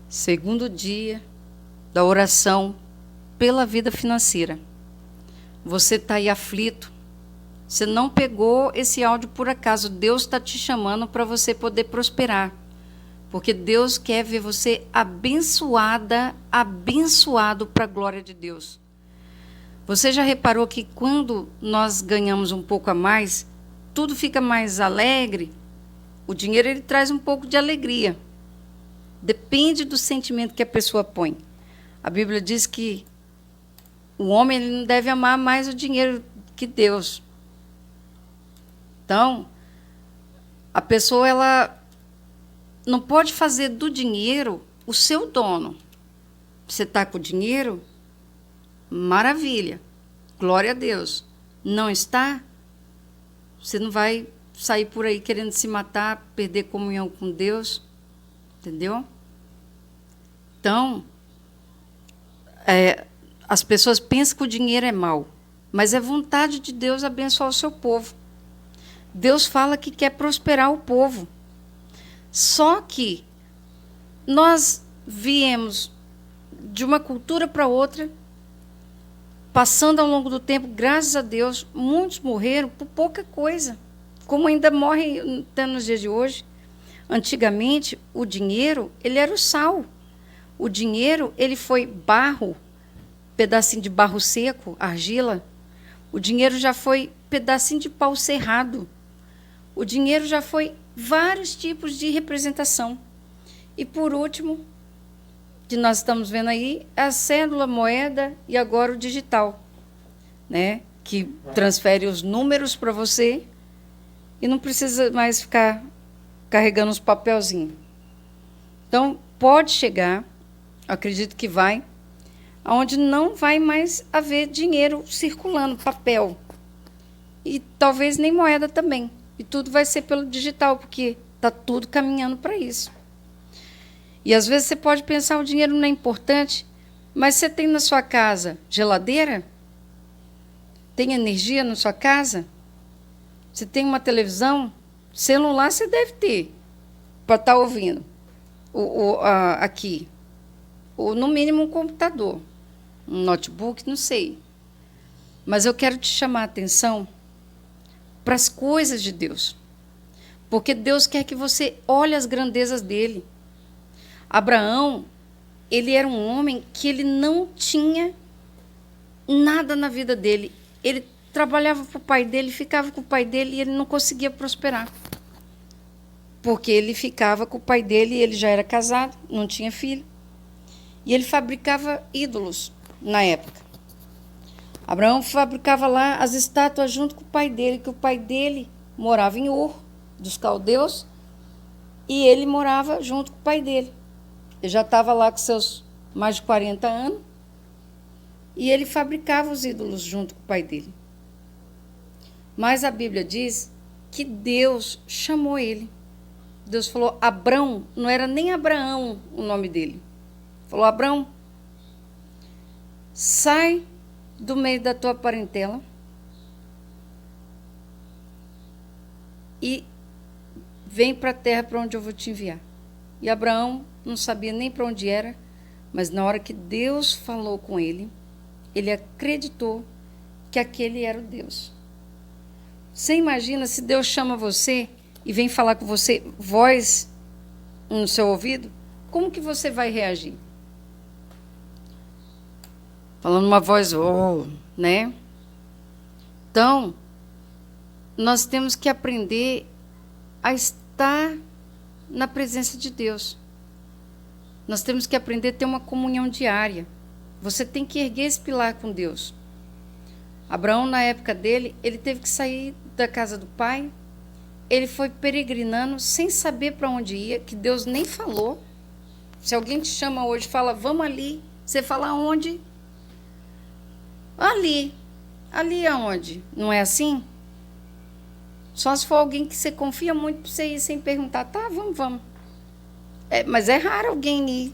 Segundo dia da oração pela vida financeira. Você está aí aflito. Você não pegou esse áudio por acaso. Deus está te chamando para você poder prosperar. Porque Deus quer ver você abençoada, abençoado para a glória de Deus. Você já reparou que quando nós ganhamos um pouco a mais, tudo fica mais alegre? O dinheiro ele traz um pouco de alegria. Depende do sentimento que a pessoa põe. A Bíblia diz que o homem ele não deve amar mais o dinheiro que Deus. Então, a pessoa ela não pode fazer do dinheiro o seu dono. Você está com o dinheiro? Maravilha. Glória a Deus. Não está? Você não vai sair por aí querendo se matar, perder comunhão com Deus. Entendeu? Então, as pessoas pensam que o dinheiro é mau, mas é vontade de Deus abençoar o seu povo. Deus fala que quer prosperar o povo. Só que nós viemos de uma cultura para outra, passando ao longo do tempo, graças a Deus, muitos morreram por pouca coisa, como ainda morrem até nos dias de hoje. Antigamente, o dinheiro ele era o sal. O dinheiro ele foi barro, pedacinho de barro seco, argila. O dinheiro já foi pedacinho de pau serrado. O dinheiro já foi vários tipos de representação. E, por último, que nós estamos vendo aí, a cédula, moeda e agora o digital, né? Que transfere os números para você e não precisa mais ficar carregando os papelzinhos. Então, pode chegar, acredito que vai, onde não vai mais haver dinheiro circulando, papel. E talvez nem moeda também. E tudo vai ser pelo digital, porque está tudo caminhando para isso. E às vezes você pode pensar, o dinheiro não é importante, mas você tem na sua casa geladeira? Tem energia na sua casa? Você tem uma televisão? Celular você deve ter, para estar ouvindo aqui. Ou, no mínimo, um computador, um notebook, não sei. Mas eu quero te chamar a atenção para as coisas de Deus. Porque Deus quer que você olhe as grandezas dele. Abraão, ele era um homem que ele não tinha nada na vida dele. Ele trabalhava para o pai dele, ficava com o pai dele e ele não conseguia prosperar. Porque ele ficava com o pai dele e ele já era casado, não tinha filho. E ele fabricava ídolos na época. Abraão fabricava lá as estátuas junto com o pai dele, que o pai dele morava em Ur, dos caldeus, e ele morava junto com o pai dele. Ele já estava lá com seus mais de 40 anos, e ele fabricava os ídolos junto com o pai dele. Mas a Bíblia diz que Deus chamou ele. Deus falou, Abrão, não era nem Abraão o nome dele. Falou, Abrão, sai do meio da tua parentela e vem para a terra para onde eu vou te enviar. E Abraão não sabia nem para onde era, mas na hora que Deus falou com ele, ele acreditou que aquele era o Deus. Você imagina se Deus chama você e vem falar com você, voz no seu ouvido, como que você vai reagir? Falando uma voz, né? Então, nós temos que aprender a estar na presença de Deus. Nós temos que aprender a ter uma comunhão diária. Você tem que erguer esse pilar com Deus. Abraão, na época dele, ele teve que sair da casa do pai. Ele foi peregrinando sem saber para onde ia, que Deus nem falou. Se alguém te chama hoje e fala, vamos ali, você fala aonde? Ali. Ali aonde? Não é assim? Só se for alguém que você confia muito para você ir sem perguntar. Tá, vamos. Mas é raro alguém ir.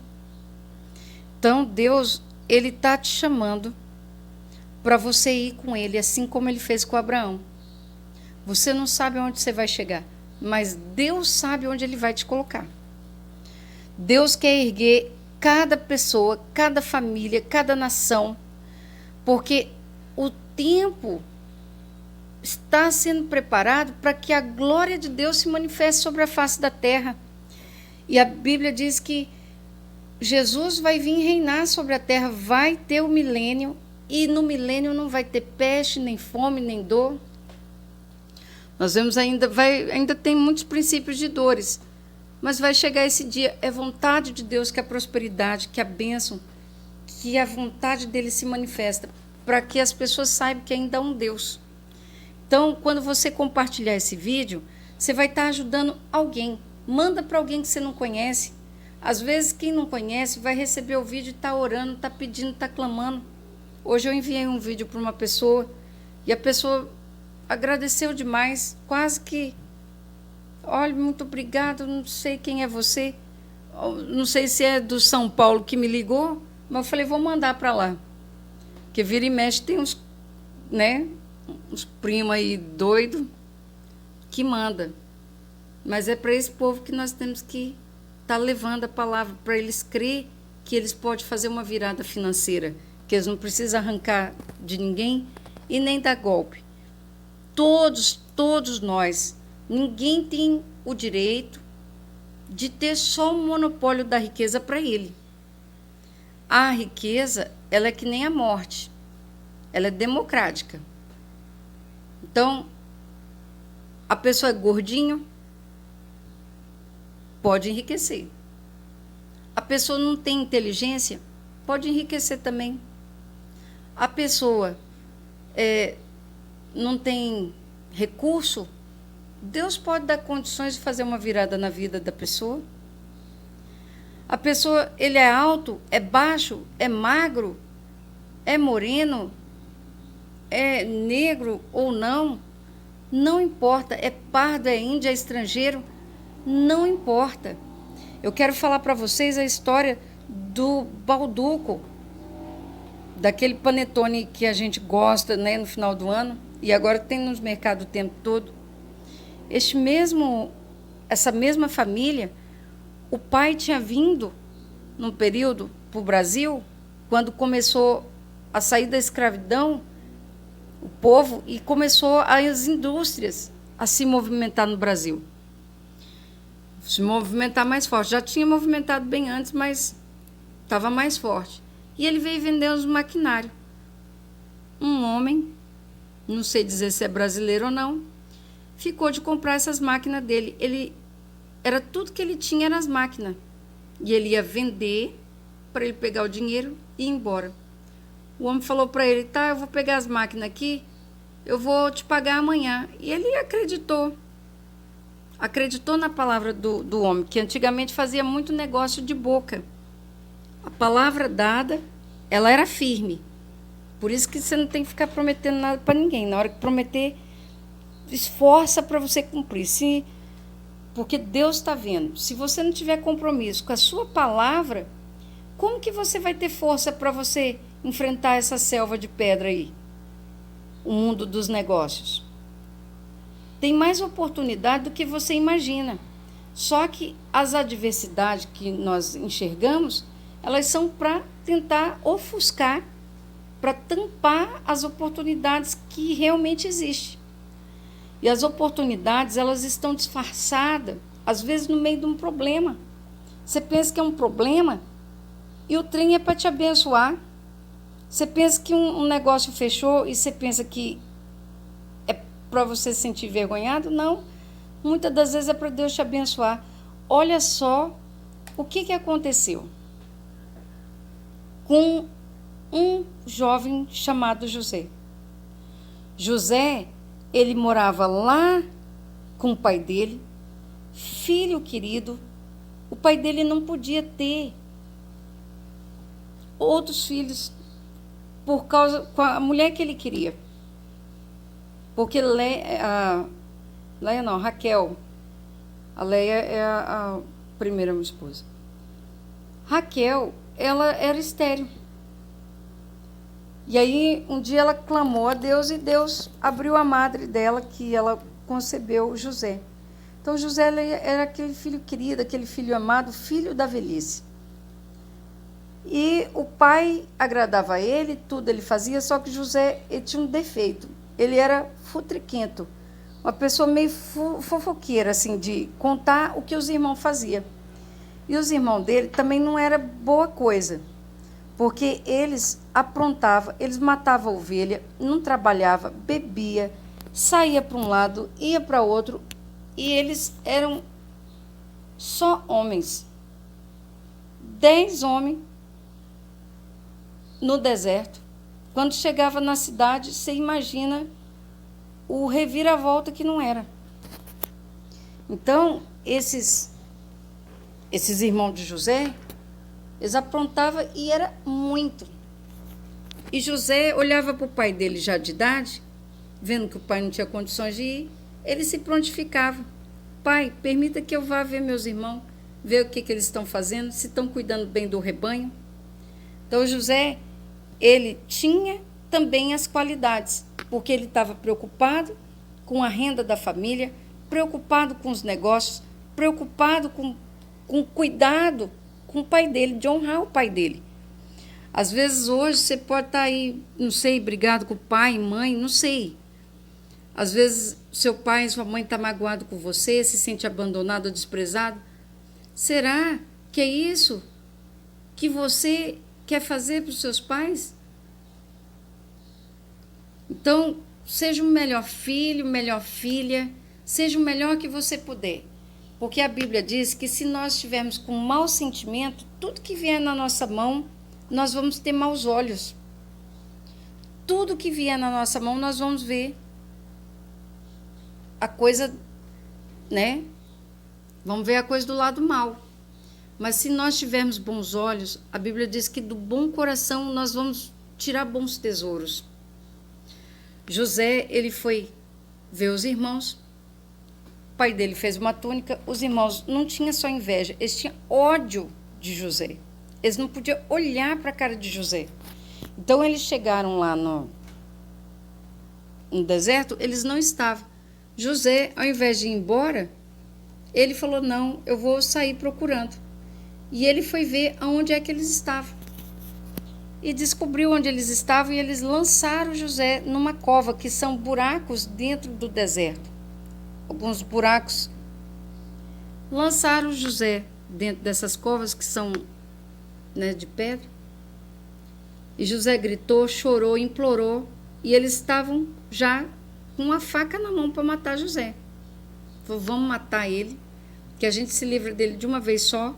Então, Deus, ele está te chamando para você ir com ele, assim como ele fez com Abraão. Você não sabe onde você vai chegar, mas Deus sabe onde ele vai te colocar. Deus quer erguer cada pessoa, cada família, cada nação, porque o tempo está sendo preparado para que a glória de Deus se manifeste sobre a face da terra. E a Bíblia diz que Jesus vai vir reinar sobre a terra, vai ter o milênio, e no milênio não vai ter peste, nem fome, nem dor. Nós vemos ainda tem muitos princípios de dores, mas vai chegar esse dia. É vontade de Deus que a prosperidade, que a bênção, que a vontade dele se manifesta, para que as pessoas saibam que ainda há um Deus. Então, quando você compartilhar esse vídeo, você vai estar ajudando alguém. Manda para alguém que você não conhece. Às vezes, quem não conhece vai receber o vídeo e está orando, está pedindo, está clamando. Hoje eu enviei um vídeo para uma pessoa e a pessoa agradeceu demais, quase que, olha, muito obrigado, não sei quem é você, não sei se é do São Paulo que me ligou, mas eu falei, vou mandar para lá. Porque vira e mexe tem uns, né, uns primos aí doidos que manda. Mas é para esse povo que nós temos que estar levando a palavra, para eles crer que eles podem fazer uma virada financeira, que eles não precisam arrancar de ninguém e nem dar golpe. Todos nós, ninguém tem o direito de ter só o monopólio da riqueza para ele. A riqueza, ela é que nem a morte, ela é democrática. Então, a pessoa é gordinho, pode enriquecer. A pessoa não tem inteligência, pode enriquecer também. A pessoa não tem recurso, Deus pode dar condições de fazer uma virada na vida da pessoa. A pessoa, ele é alto, é baixo, é magro, é moreno, é negro ou não, não importa, é pardo, é índio, é estrangeiro, não importa. Eu quero falar para vocês a história do Balduco, daquele panetone que a gente gosta, né, no final do ano, e agora tem nos mercados o tempo todo. Essa mesma família, o pai tinha vindo, num período, para o Brasil, quando começou a sair da escravidão, o povo, e começou as indústrias a se movimentar no Brasil. Se movimentar mais forte. Já tinha movimentado bem antes, mas estava mais forte. E ele veio vender os maquinários. Um homem, não sei dizer se é brasileiro ou não, ficou de comprar essas máquinas dele. Era tudo que ele tinha, eram as máquinas. E ele ia vender para ele pegar o dinheiro e ir embora. O homem falou para ele, tá, eu vou pegar as máquinas aqui, eu vou te pagar amanhã. E ele acreditou. Acreditou na palavra do homem, que antigamente fazia muito negócio de boca. A palavra dada, ela era firme. Por isso que você não tem que ficar prometendo nada para ninguém. Na hora que prometer, esforça para você cumprir. Porque Deus está vendo. Se você não tiver compromisso com a sua palavra, como que você vai ter força para você enfrentar essa selva de pedra aí? O mundo dos negócios. Tem mais oportunidade do que você imagina. Só que as adversidades que nós enxergamos, elas são para tentar ofuscar, para tampar as oportunidades que realmente existem. E as oportunidades, elas estão disfarçadas, às vezes no meio de um problema. Você pensa que é um problema e o trem é para te abençoar. Você pensa que um negócio fechou e você pensa que é para você se sentir envergonhado? Não. Muitas das vezes é para Deus te abençoar. Olha só o que aconteceu com um jovem chamado José. José, ele morava lá com o pai dele, filho querido. O pai dele não podia ter outros filhos por causa com a mulher que ele queria. Porque Raquel, a Leia é a primeira esposa. Raquel, ela era estéril. E aí, um dia ela clamou a Deus e Deus abriu a madre dela, que ela concebeu José. Então, José era aquele filho querido, aquele filho amado, filho da velhice. E o pai agradava a ele, tudo ele fazia, só que José ele tinha um defeito. Ele era futriquento, uma pessoa meio fofoqueira, assim, de contar o que os irmãos faziam. E os irmãos dele também não era boa coisa, porque eles aprontavam, eles matavam a ovelha, não trabalhava, bebia, saía para um lado, ia para outro, e eles eram só homens. 10 homens no deserto. Quando chegava na cidade, você imagina o reviravolta que não era. Então, esses irmãos de José, eles aprontavam e era muito. E José olhava para o pai dele já de idade, vendo que o pai não tinha condições de ir, ele se prontificava. Pai, permita que eu vá ver meus irmãos, ver o que eles estão fazendo, se estão cuidando bem do rebanho. Então, José, ele tinha também as qualidades, porque ele estava preocupado com a renda da família, preocupado com os negócios, preocupado com cuidado com o pai dele, de honrar o pai dele. Às vezes, hoje, você pode estar aí, não sei, brigado com o pai, mãe, não sei. Às vezes, seu pai e sua mãe estão magoados com você, se sente abandonado ou desprezado. Será que é isso que você quer fazer para os seus pais? Então, seja o melhor filho, melhor filha, seja o melhor que você puder. Porque a Bíblia diz que se nós estivermos com mau sentimento, tudo que vier na nossa mão, nós vamos ter maus olhos. Tudo que vier na nossa mão, nós vamos ver a coisa, né? Vamos ver a coisa do lado mal. Mas se nós tivermos bons olhos, a Bíblia diz que do bom coração nós vamos tirar bons tesouros. José, ele foi ver os irmãos, o pai dele fez uma túnica, os irmãos não tinham só inveja, eles tinham ódio de José. Eles não podiam olhar para a cara de José. Então, eles chegaram lá no deserto, eles não estavam. José, ao invés de ir embora, ele falou, não, eu vou sair procurando. E ele foi ver aonde é que eles estavam. E descobriu onde eles estavam e eles lançaram José numa cova, que são buracos dentro do deserto. Alguns buracos. Lançaram José dentro dessas covas que são, né, de pedra. E José gritou, chorou, implorou. E eles estavam já com uma faca na mão para matar José. Falou, vamos matar ele, que a gente se livra dele de uma vez só.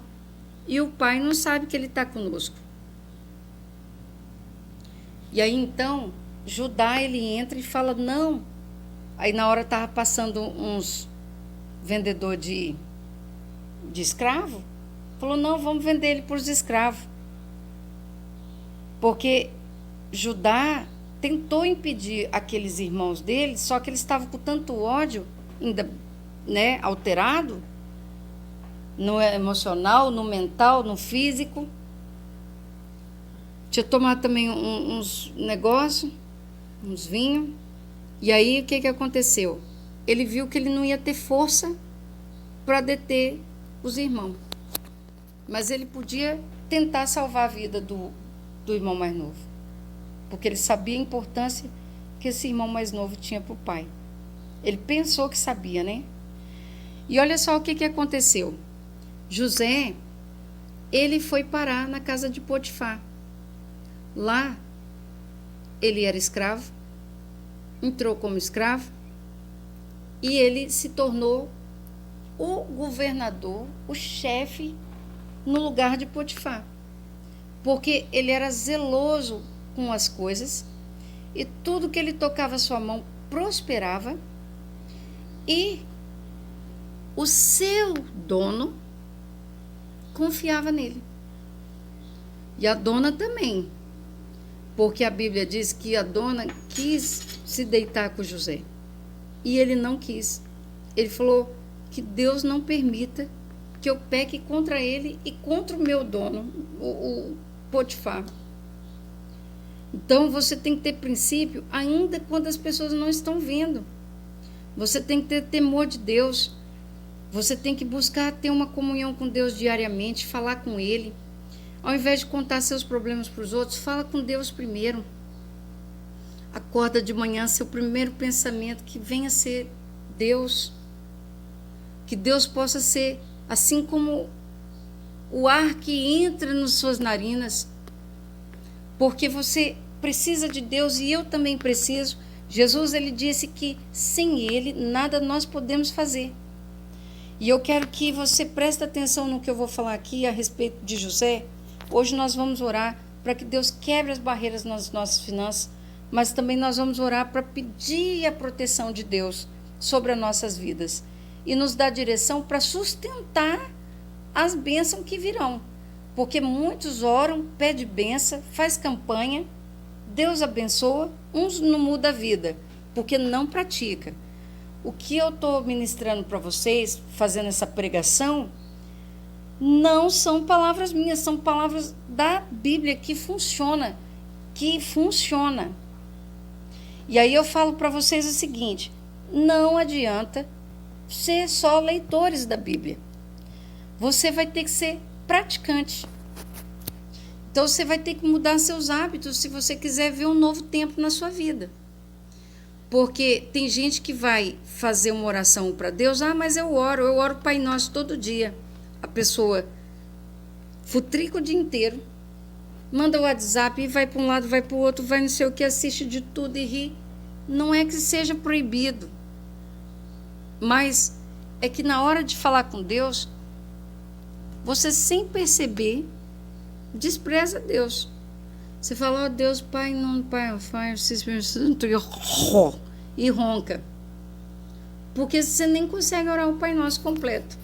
E o pai não sabe que ele está conosco. E aí, então, Judá, ele entra e fala, não. Aí, na hora, estava passando uns vendedor de escravo. Falou, não, vamos vender ele para os escravos. Porque Judá tentou impedir aqueles irmãos dele, só que eles estavam com tanto ódio, ainda, né, alterado, no emocional, no mental, no físico. Tinha tomado também uns negócios, uns vinhos. E aí, o que aconteceu? Ele viu que ele não ia ter força para deter os irmãos. Mas ele podia tentar salvar a vida do irmão mais novo. Porque ele sabia a importância que esse irmão mais novo tinha para o pai. Ele pensou que sabia, né? E olha só o que aconteceu. José, ele foi parar na casa de Potifar. Lá, ele era escravo, entrou como escravo, e ele se tornou o governador, o chefe, no lugar de Potifar. Porque ele era zeloso com as coisas, e tudo que ele tocava a sua mão prosperava, e o seu dono confiava nele. E a dona também. Porque a Bíblia diz que a dona quis se deitar com José. E ele não quis. Ele falou que Deus não permita que eu peque contra ele e contra o meu dono, o Potifar. Então, você tem que ter princípio ainda quando as pessoas não estão vendo. Você tem que ter temor de Deus. Você tem que buscar ter uma comunhão com Deus diariamente, falar com Ele. Ao invés de contar seus problemas para os outros, fala com Deus primeiro. Acorda de manhã, seu primeiro pensamento que venha ser Deus. Que Deus possa ser assim como o ar que entra nas suas narinas. Porque você precisa de Deus e eu também preciso. Jesus, ele disse que sem ele nada nós podemos fazer. E eu quero que você preste atenção no que eu vou falar aqui a respeito de José. Hoje nós vamos orar para que Deus quebre as barreiras nas nossas finanças, mas também nós vamos orar para pedir a proteção de Deus sobre as nossas vidas e nos dar direção para sustentar as bênçãos que virão. Porque muitos oram, pedem bênção, faz campanha, Deus abençoa, uns não muda a vida, porque não pratica. O que eu estou ministrando para vocês, fazendo essa pregação, não são palavras minhas, são palavras da Bíblia que funciona. E aí eu falo para vocês o seguinte, não adianta ser só leitores da Bíblia. Você vai ter que ser praticante. Então você vai ter que mudar seus hábitos se você quiser ver um novo tempo na sua vida. Porque tem gente que vai fazer uma oração para Deus, mas eu oro Pai Nosso todo dia. A pessoa futrica o dia inteiro, manda o WhatsApp e vai para um lado, vai para o outro, vai não sei o que, assiste de tudo e ri. Não é que seja proibido, mas é que na hora de falar com Deus, você sem perceber, despreza Deus. Você fala, Deus, Pai, não, Pai, Santo, e ronca. Porque você nem consegue orar o Pai Nosso completo.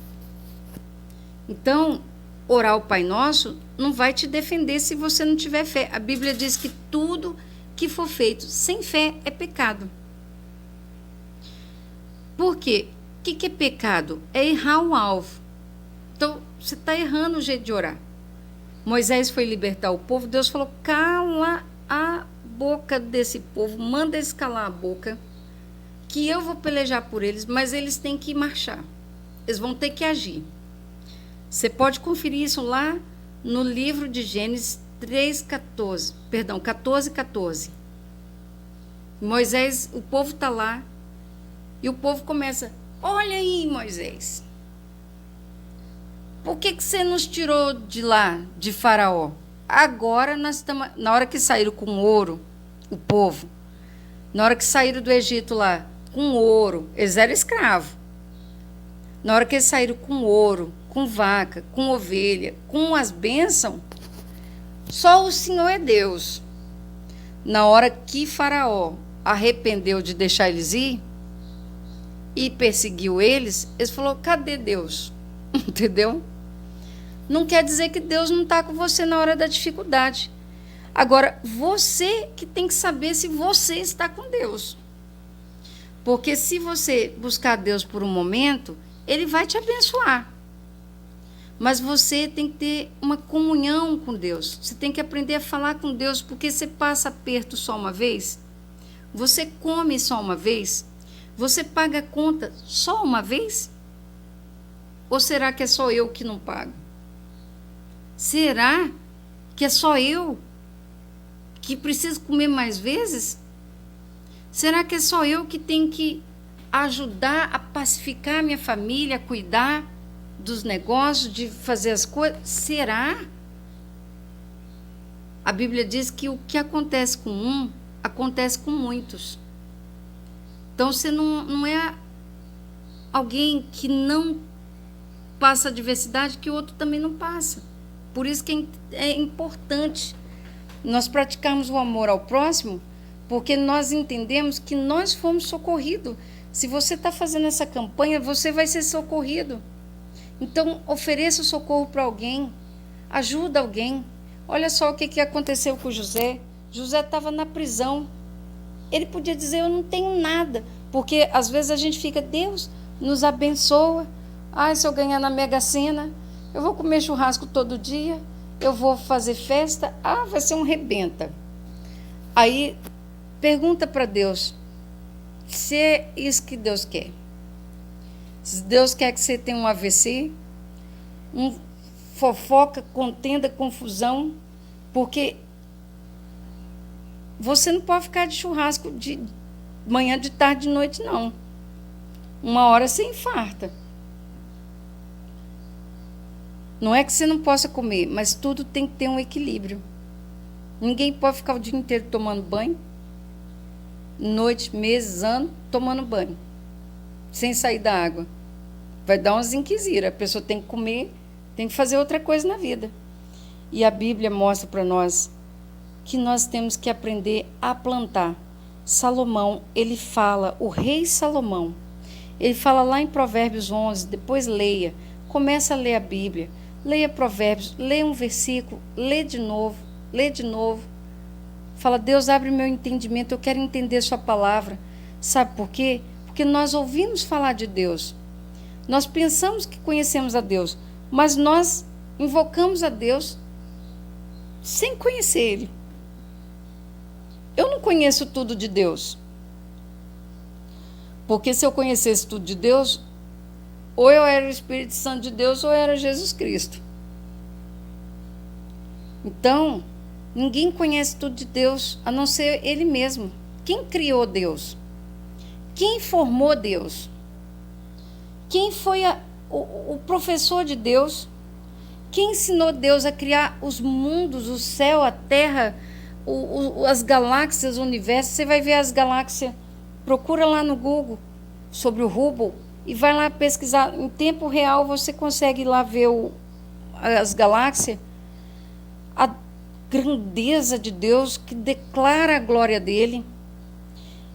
Então, orar o Pai Nosso não vai te defender se você não tiver fé. A Bíblia diz que tudo que for feito sem fé é pecado. Por quê? O que é pecado? É errar o alvo. Então, você está errando o jeito de orar. Moisés foi libertar o povo, Deus falou, cala a boca desse povo, manda eles calar a boca, que eu vou pelejar por eles, mas eles têm que marchar. Eles vão ter que agir. Você pode conferir isso lá no livro de Gênesis 14:14. Moisés, o povo está lá, e o povo começa, olha aí, Moisés, por que você nos tirou de lá, de Faraó? Agora nós estamos, na hora que saíram com ouro, o povo, na hora que saíram do Egito lá, com ouro, eles eram escravos. Na hora que eles saíram com ouro, com vaca, com ovelha, com as bênçãos, só o Senhor é Deus. Na hora que Faraó arrependeu de deixar eles ir e perseguiu eles, eles falaram, cadê Deus? Entendeu? Não quer dizer que Deus não está com você na hora da dificuldade. Agora, você que tem que saber se você está com Deus. Porque se você buscar Deus por um momento, Ele vai te abençoar. Mas você tem que ter uma comunhão com Deus. Você tem que aprender a falar com Deus, porque você passa aperto só uma vez, você come só uma vez, você paga a conta só uma vez? Ou será que é só eu que não pago? Será que é só eu que preciso comer mais vezes? Será que é só eu que tenho que ajudar a pacificar minha família, a cuidar dos negócios, de fazer as coisas? Será? A Bíblia diz que o que acontece com um, acontece com muitos. Então, você não é alguém que não passa adversidade que o outro também não passa. Por isso que é importante nós praticarmos o amor ao próximo, porque nós entendemos que nós fomos socorridos. Se você está fazendo essa campanha, você vai ser socorrido. Então, ofereça o socorro para alguém, ajuda alguém. Olha só o que aconteceu com José. José estava na prisão. Ele podia dizer, eu não tenho nada, porque às vezes a gente fica, Deus nos abençoa. Se eu ganhar na Mega Sena, eu vou comer churrasco todo dia, eu vou fazer festa, vai ser um rebenta. Aí, pergunta para Deus, se é isso que Deus quer. Se Deus quer que você tenha um AVC, um fofoca, contenda, confusão, porque você não pode ficar de churrasco de manhã, de tarde, de noite, não. Uma hora você infarta. Não é que você não possa comer, mas tudo tem que ter um equilíbrio. Ninguém pode ficar o dia inteiro tomando banho, noite, meses, anos, tomando banho, sem sair da água. Vai dar umas inquisiras. A pessoa tem que comer, tem que fazer outra coisa na vida. E a Bíblia mostra para nós que nós temos que aprender a plantar. Salomão, ele fala, o rei Salomão, ele fala lá em Provérbios 11, depois leia, começa a ler a Bíblia, leia Provérbios, leia um versículo, lê de novo, fala, Deus, abre meu entendimento, eu quero entender sua palavra. Sabe por quê? Porque nós ouvimos falar de Deus, nós pensamos que conhecemos a Deus, mas nós invocamos a Deus sem conhecer Ele. Eu não conheço tudo de Deus. Porque se eu conhecesse tudo de Deus, ou eu era o Espírito Santo de Deus, ou eu era Jesus Cristo. Então, ninguém conhece tudo de Deus, a não ser Ele mesmo. Quem criou Deus? Quem formou Deus? Quem foi o professor de Deus? Quem ensinou Deus a criar os mundos, o céu, a terra, as galáxias, o universo? Você vai ver as galáxias, procura lá no Google sobre o Hubble e vai lá pesquisar. Em tempo real você consegue ir lá ver as galáxias, a grandeza de Deus que declara a glória dele.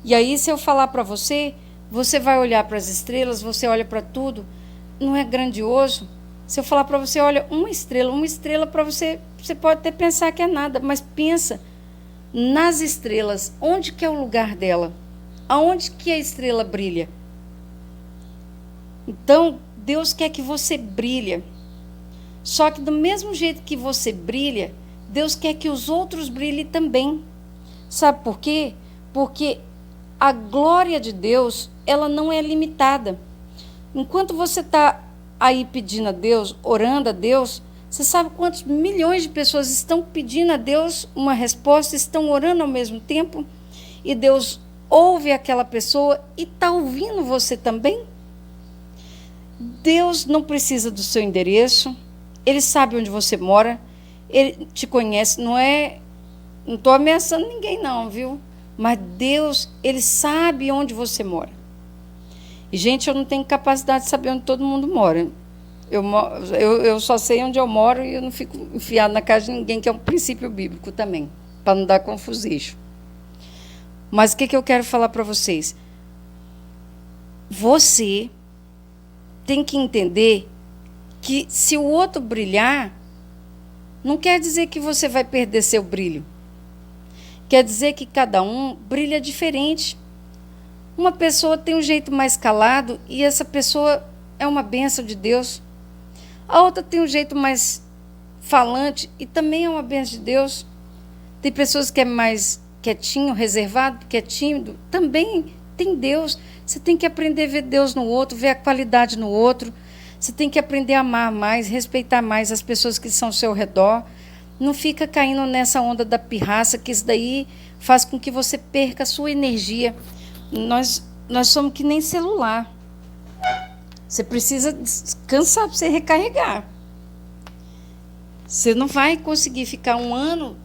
E aí, se eu falar para você, você vai olhar para as estrelas, você olha para tudo, não é grandioso? Se eu falar para você, olha, uma estrela para você, você pode até pensar que é nada, mas pensa nas estrelas, onde que é o lugar dela? Aonde que a estrela brilha? Então, Deus quer que você brilhe. Só que do mesmo jeito que você brilha, Deus quer que os outros brilhem também. Sabe por quê? Porque a glória de Deus, ela não é limitada. Enquanto você está aí pedindo a Deus, orando a Deus, você sabe quantos milhões de pessoas estão pedindo a Deus uma resposta, estão orando ao mesmo tempo, e Deus ouve aquela pessoa e está ouvindo você também? Deus não precisa do seu endereço, Ele sabe onde você mora, Ele te conhece, não estou ameaçando ninguém não, viu? Mas Deus, Ele sabe onde você mora. E, gente, eu não tenho capacidade de saber onde todo mundo mora. Eu só sei onde eu moro e eu não fico enfiado na casa de ninguém, que é um princípio bíblico também, para não dar confusicho. Mas o que eu quero falar para vocês? Você tem que entender que se o outro brilhar, não quer dizer que você vai perder seu brilho. Quer dizer que cada um brilha diferente. Uma pessoa tem um jeito mais calado e essa pessoa é uma bênção de Deus. A outra tem um jeito mais falante e também é uma bênção de Deus. Tem pessoas que é mais quietinho, reservado, que é tímido, também tem Deus. Você tem que aprender a ver Deus no outro, ver a qualidade no outro. Você tem que aprender a amar mais, respeitar mais as pessoas que estão ao seu redor. Não fica caindo nessa onda da pirraça, que isso daí faz com que você perca a sua energia. Nós somos que nem celular. Você precisa descansar para você recarregar. Você não vai conseguir ficar um ano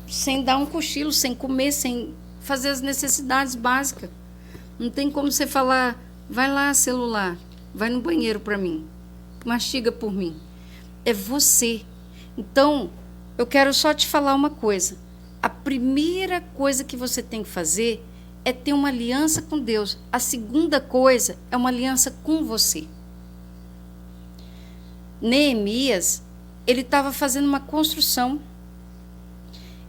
sem dar um cochilo, sem comer, sem fazer as necessidades básicas. Não tem como você falar, vai lá, celular, vai no banheiro para mim, mastiga por mim. É você. Então, eu quero só te falar uma coisa. A primeira coisa que você tem que fazer é ter uma aliança com Deus. A segunda coisa é uma aliança com você. Neemias, ele estava fazendo uma construção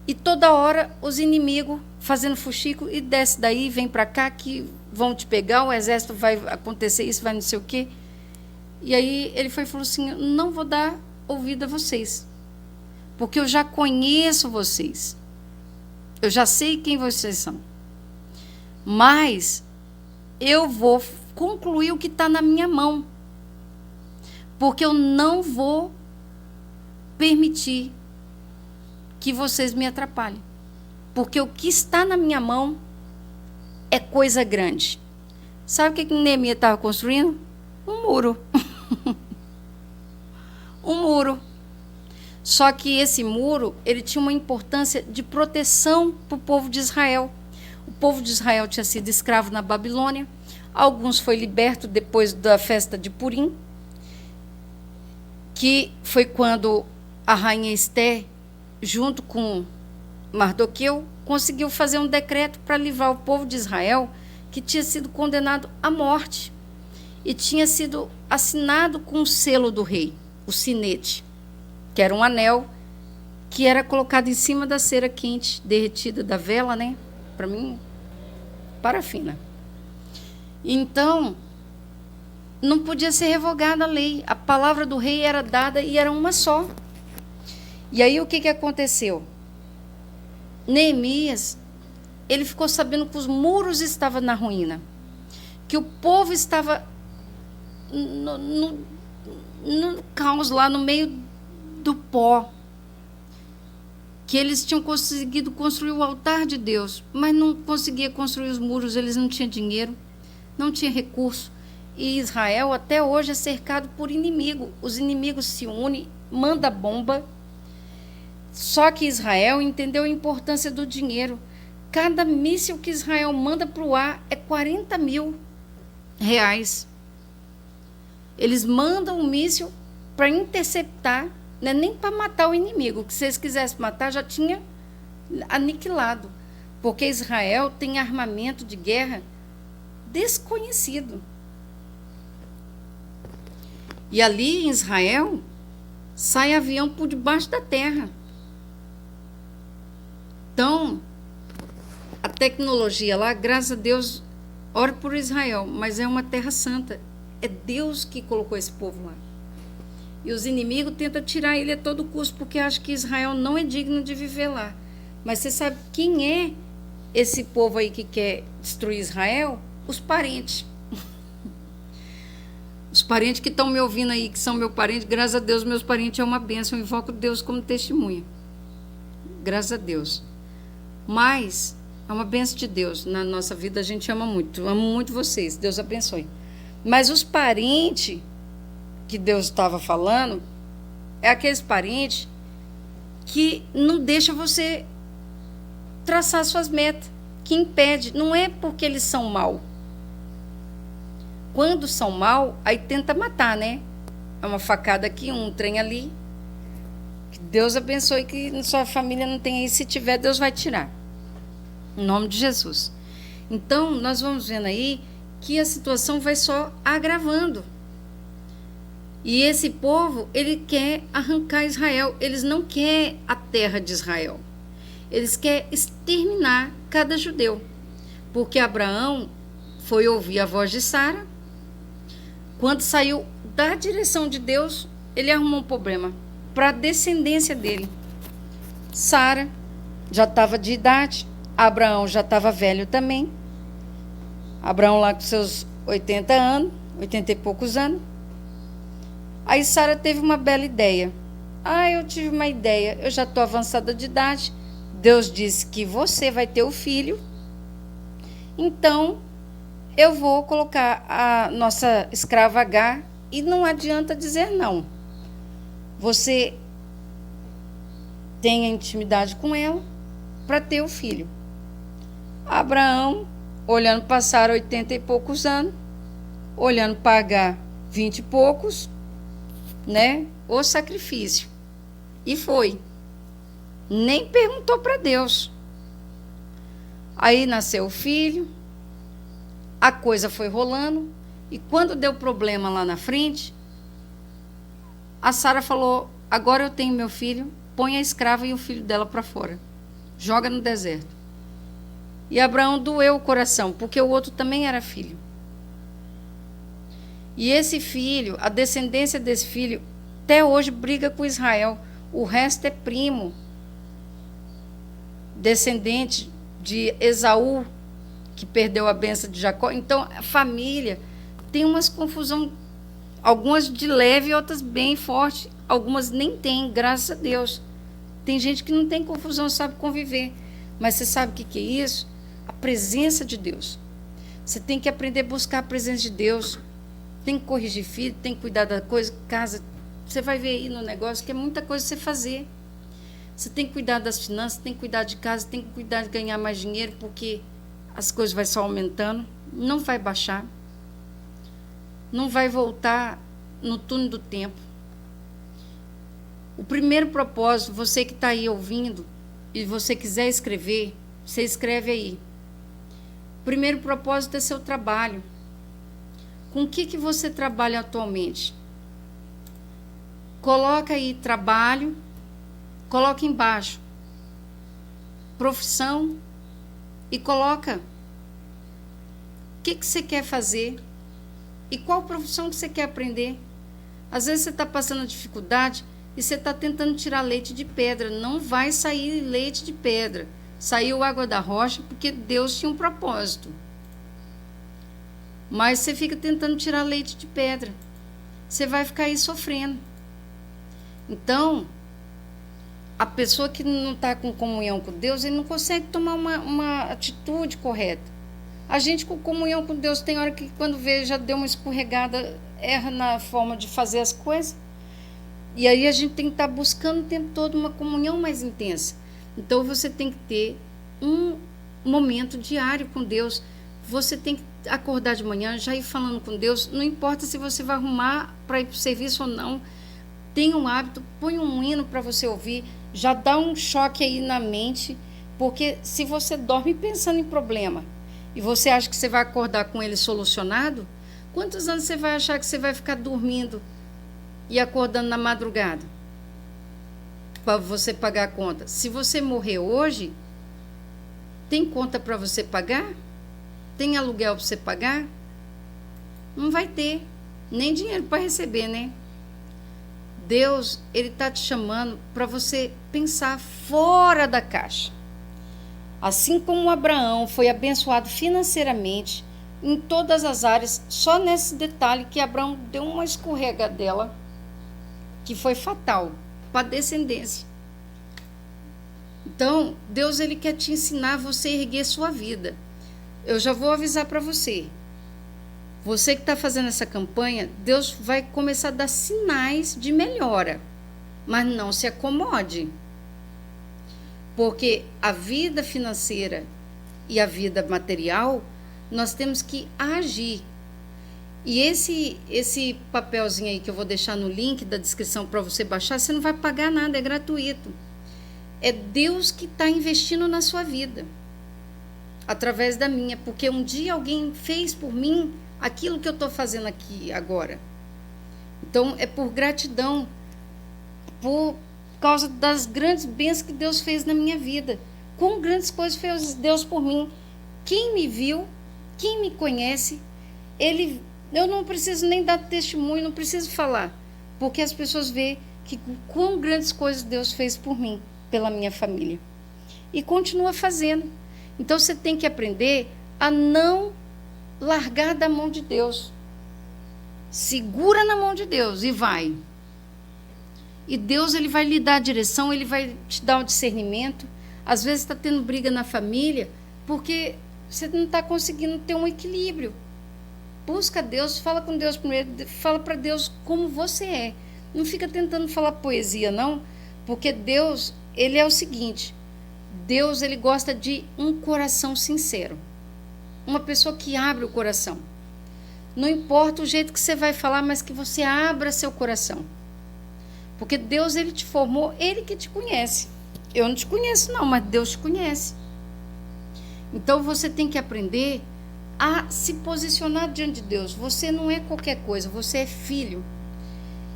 e toda hora os inimigos fazendo fuxico e desce daí, vem para cá que vão te pegar, o exército vai acontecer isso, vai não sei o quê. E aí ele falou assim, não vou dar ouvido a vocês, porque eu já conheço vocês. Eu já sei quem vocês são. Mas eu vou concluir o que está na minha mão. Porque eu não vou permitir que vocês me atrapalhem. Porque o que está na minha mão é coisa grande. Sabe o que Neemias estava construindo? Um muro. Um muro. Só que esse muro, ele tinha uma importância de proteção para o povo de Israel. O povo de Israel tinha sido escravo na Babilônia. Alguns foi liberto depois da festa de Purim, que foi quando a rainha Esté, junto com Mardoqueu, conseguiu fazer um decreto para livrar o povo de Israel, que tinha sido condenado à morte e tinha sido assinado com o selo do rei, o sinete, que era um anel que era colocado em cima da cera quente, derretida da vela, né? Para mim, parafina. Então, não podia ser revogada a lei. A palavra do rei era dada e era uma só. E aí o que aconteceu? Neemias, ele ficou sabendo que os muros estavam na ruína, que o povo estava no caos lá no meio do pó, que eles tinham conseguido construir o altar de Deus, mas não conseguia construir os muros, eles não tinham dinheiro, não tinham recurso. E Israel até hoje é cercado por inimigo. Os inimigos se unem, manda bomba. Só que Israel entendeu a importância do dinheiro. Cada míssil que Israel manda para o ar é 40 mil reais. Eles mandam um míssil para interceptar, não é nem para matar o inimigo, que se eles quisessem matar já tinha aniquilado, porque Israel tem armamento de guerra desconhecido. E ali em Israel sai avião por debaixo da terra. Então, a tecnologia lá, graças a Deus, oro por Israel, mas é uma terra santa. É Deus que colocou esse povo lá. E os inimigos tentam tirar ele a todo custo, porque acham que Israel não é digno de viver lá. Mas você sabe quem é esse povo aí que quer destruir Israel? Os parentes. Os parentes que estão me ouvindo aí, que são meu parente, graças a Deus, meus parentes é uma bênção. Eu invoco Deus como testemunha. Graças a Deus. Mas é uma bênção de Deus. Na nossa vida a gente ama muito. Eu amo muito vocês. Deus abençoe. Mas os parentes que Deus estava falando é aqueles parentes que não deixam você traçar suas metas, que impede. Não é porque eles são mal. Quando são mal, aí tenta matar, né? É uma facada aqui, um trem ali. Que Deus abençoe que na sua família não tenha isso. Se tiver, Deus vai tirar. Em nome de Jesus. Então, nós vamos vendo aí que a situação vai só agravando. E esse povo, ele quer arrancar Israel. Eles não querem a terra de Israel. Eles querem exterminar cada judeu. Porque Abraão foi ouvir a voz de Sara. Quando saiu da direção de Deus, ele arrumou um problema para a descendência dele. Sara já estava de idade. Abraão já estava velho também. Abraão lá com seus 80 anos, 80 e poucos anos. Aí Sara teve uma bela ideia. Eu tive uma ideia, eu já estou avançada de idade. Deus disse que você vai ter o filho. Então, eu vou colocar a nossa escrava Agar e não adianta dizer não. Você tenha intimidade com ela para ter o filho. Abraão, olhando para Sara 80 e poucos anos, olhando para Agar 20 e poucos, né? O sacrifício. E foi. Nem perguntou para Deus. Aí nasceu o filho, a coisa foi rolando, e quando deu problema lá na frente, a Sara falou: agora eu tenho meu filho, põe a escrava e o filho dela para fora. Joga no deserto. E Abraão doeu o coração, porque o outro também era filho. E esse filho, a descendência desse filho, até hoje briga com Israel. O resto é primo, descendente de Esaú, que perdeu a bênção de Jacó. Então, a família tem umas confusão Algumas de leve, outras bem forte. Algumas nem tem, graças a Deus. Tem gente que não tem confusão, sabe conviver. Mas você sabe o que é isso? A presença de Deus. Você tem que aprender a buscar a presença de Deus. Tem que corrigir filho, tem que cuidar da coisa, casa. Você vai ver aí no negócio que é muita coisa você fazer. Você tem que cuidar das finanças, tem que cuidar de casa, tem que cuidar de ganhar mais dinheiro, porque as coisas vão só aumentando, não vai baixar, não vai voltar no túnel do tempo. O primeiro propósito, você que está aí ouvindo, e você quiser escrever, você escreve aí. O primeiro propósito é seu trabalho. Com o que você trabalha atualmente? Coloca aí trabalho, coloca embaixo profissão e coloca o que você quer fazer e qual profissão que você quer aprender. Às vezes você está passando dificuldade e você está tentando tirar leite de pedra. Não vai sair leite de pedra. Saiu água da rocha porque Deus tinha um propósito. Mas você fica tentando tirar leite de pedra. Você vai ficar aí sofrendo. Então, a pessoa que não está com comunhão com Deus, ele não consegue tomar uma atitude correta. A gente com comunhão com Deus, tem hora que quando vê, já deu uma escorregada, erra na forma de fazer as coisas. E aí a gente tem que estar buscando o tempo todo uma comunhão mais intensa. Então você tem que ter um momento diário com Deus. Você tem que acordar de manhã, já ir falando com Deus. Não importa se você vai arrumar para ir para o serviço ou não. Tenha um hábito, põe um hino para você ouvir. Já dá um choque aí na mente. Porque se você dorme pensando em problema e você acha que você vai acordar com ele solucionado, quantos anos você vai achar que você vai ficar dormindo e acordando na madrugada para você pagar a conta? Se você morrer hoje, tem conta para você pagar? Tem aluguel para você pagar? Não vai ter, nem dinheiro para receber, né? Deus, ele está te chamando para você pensar fora da caixa. Assim como Abraão foi abençoado financeiramente em todas as áreas, só nesse detalhe que Abraão deu uma escorregadela que foi fatal para a descendência. Então, Deus ele quer te ensinar você a erguer sua vida. Eu já vou avisar para você. Você que está fazendo essa campanha, Deus vai começar a dar sinais de melhora. Mas não se acomode. Porque a vida financeira e a vida material, nós temos que agir. E esse papelzinho aí que eu vou deixar no link da descrição para você baixar, você não vai pagar nada, é gratuito. É Deus que está investindo na sua vida, através da minha, porque um dia alguém fez por mim aquilo que eu estou fazendo aqui agora. Então, é por gratidão, por causa das grandes bênçãos que Deus fez na minha vida. Quão grandes coisas fez Deus por mim. Quem me viu, quem me conhece, eu não preciso nem dar testemunho, não preciso falar, porque as pessoas veem que quão grandes coisas Deus fez por mim, pela minha família. E continua fazendo. Então, você tem que aprender a não largar da mão de Deus. Segura na mão de Deus e vai. E Deus ele vai lhe dar a direção, ele vai te dar o discernimento. Às vezes está tendo briga na família porque você não está conseguindo ter um equilíbrio. Busca Deus, fala com Deus primeiro, fala para Deus como você é. Não fica tentando falar poesia, não, porque Deus, ele é o seguinte, Deus ele gosta de um coração sincero. Uma pessoa que abre o coração. Não importa o jeito que você vai falar, mas que você abra seu coração. Porque Deus, ele te formou, ele que te conhece. Eu não te conheço não, mas Deus te conhece. Então, você tem que aprender a se posicionar diante de Deus. Você não é qualquer coisa, você é filho.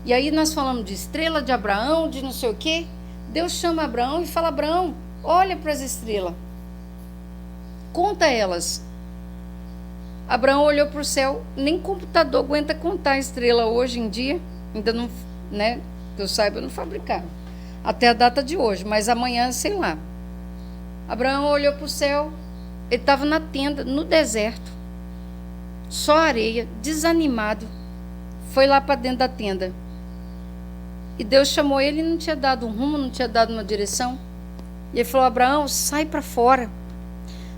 E aí nós falamos de estrela de Abraão, de não sei o quê. Deus chama Abraão e fala, Abraão, olha para as estrelas. Conta elas. Abraão olhou para o céu, nem computador aguenta contar a estrela hoje em dia, ainda não, né, que eu saiba, não fabricaram, até a data de hoje, mas amanhã, sei lá. Abraão olhou para o céu, ele estava na tenda, no deserto, só areia, desanimado, foi lá para dentro da tenda. E Deus chamou ele e não tinha dado um rumo, não tinha dado uma direção. E ele falou: Abraão, sai para fora.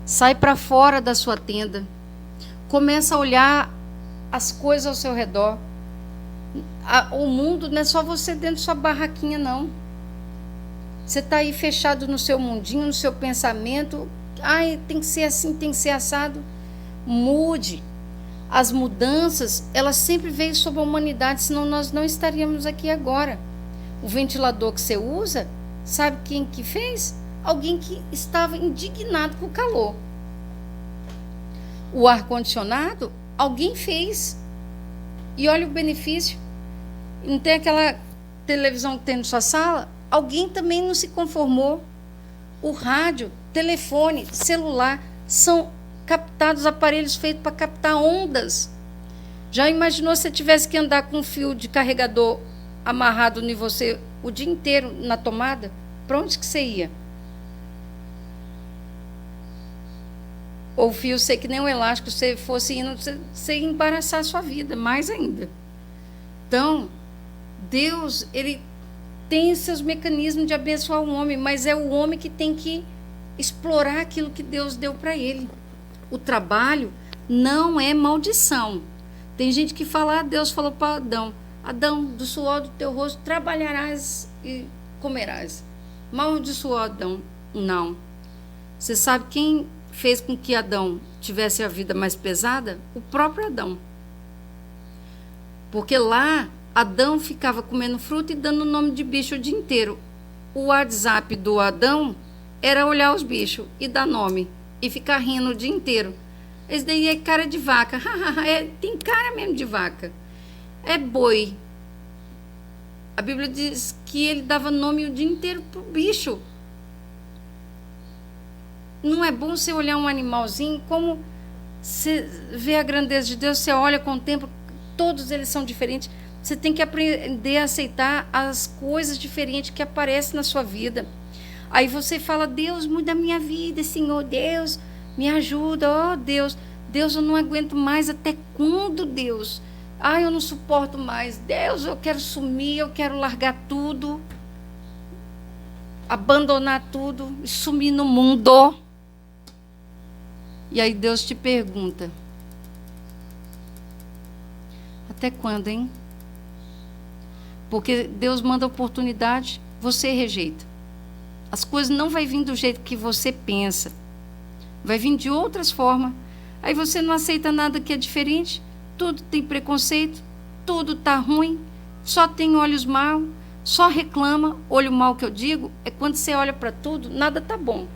Sai para fora da sua tenda. Começa a olhar as coisas ao seu redor. O mundo não é só você dentro da sua barraquinha, não. Você está aí fechado no seu mundinho, no seu pensamento. Ai, tem que ser assim, tem que ser assado. Mude. As mudanças, elas sempre veem sobre a humanidade, senão nós não estaríamos aqui agora. O ventilador que você usa, sabe quem que fez? Alguém que estava indignado com o calor. O ar-condicionado, alguém fez. E olha o benefício. Não tem aquela televisão que tem na sua sala? Alguém também não se conformou. O rádio, telefone, celular, são captados aparelhos feitos para captar ondas. Já imaginou se você tivesse que andar com um fio de carregador amarrado em você o dia inteiro na tomada? Para onde que você ia? Ou o fio ser que nem um elástico, você fosse indo, você ia embaraçar a sua vida, mais ainda. Então, Deus, ele tem seus mecanismos de abençoar o homem, mas é o homem que tem que explorar aquilo que Deus deu para ele. O trabalho não é maldição. Tem gente que fala, Deus falou para Adão, Adão, do suor do teu rosto trabalharás e comerás. Maldiçoou Adão? Não. Você sabe quem fez com que Adão tivesse a vida mais pesada? O próprio Adão. Porque lá, Adão ficava comendo fruta e dando nome de bicho o dia inteiro. O WhatsApp do Adão era olhar os bichos e dar nome. E ficar rindo o dia inteiro. Esse daí é cara de vaca. Tem cara mesmo de vaca. É boi. A Bíblia diz que ele dava nome o dia inteiro pro bicho. Não é bom você olhar um animalzinho, como você vê a grandeza de Deus, você olha com o tempo, todos eles são diferentes. Você tem que aprender a aceitar as coisas diferentes que aparecem na sua vida. Aí você fala, Deus, muda a minha vida, Senhor, Deus, me ajuda, Deus. Deus, eu não aguento mais, até quando, Deus? Eu não suporto mais. Deus, eu quero sumir, eu quero largar tudo, abandonar tudo e sumir no mundo. E aí Deus te pergunta, até quando, hein? Porque Deus manda oportunidade, você rejeita. As coisas não vão vir do jeito que você pensa. Vai vir de outras formas. Aí você não aceita nada que é diferente. Tudo tem preconceito. Tudo está ruim. Só tem olhos maus. Só reclama. Olho mau que eu digo é quando você olha para tudo, nada está bom.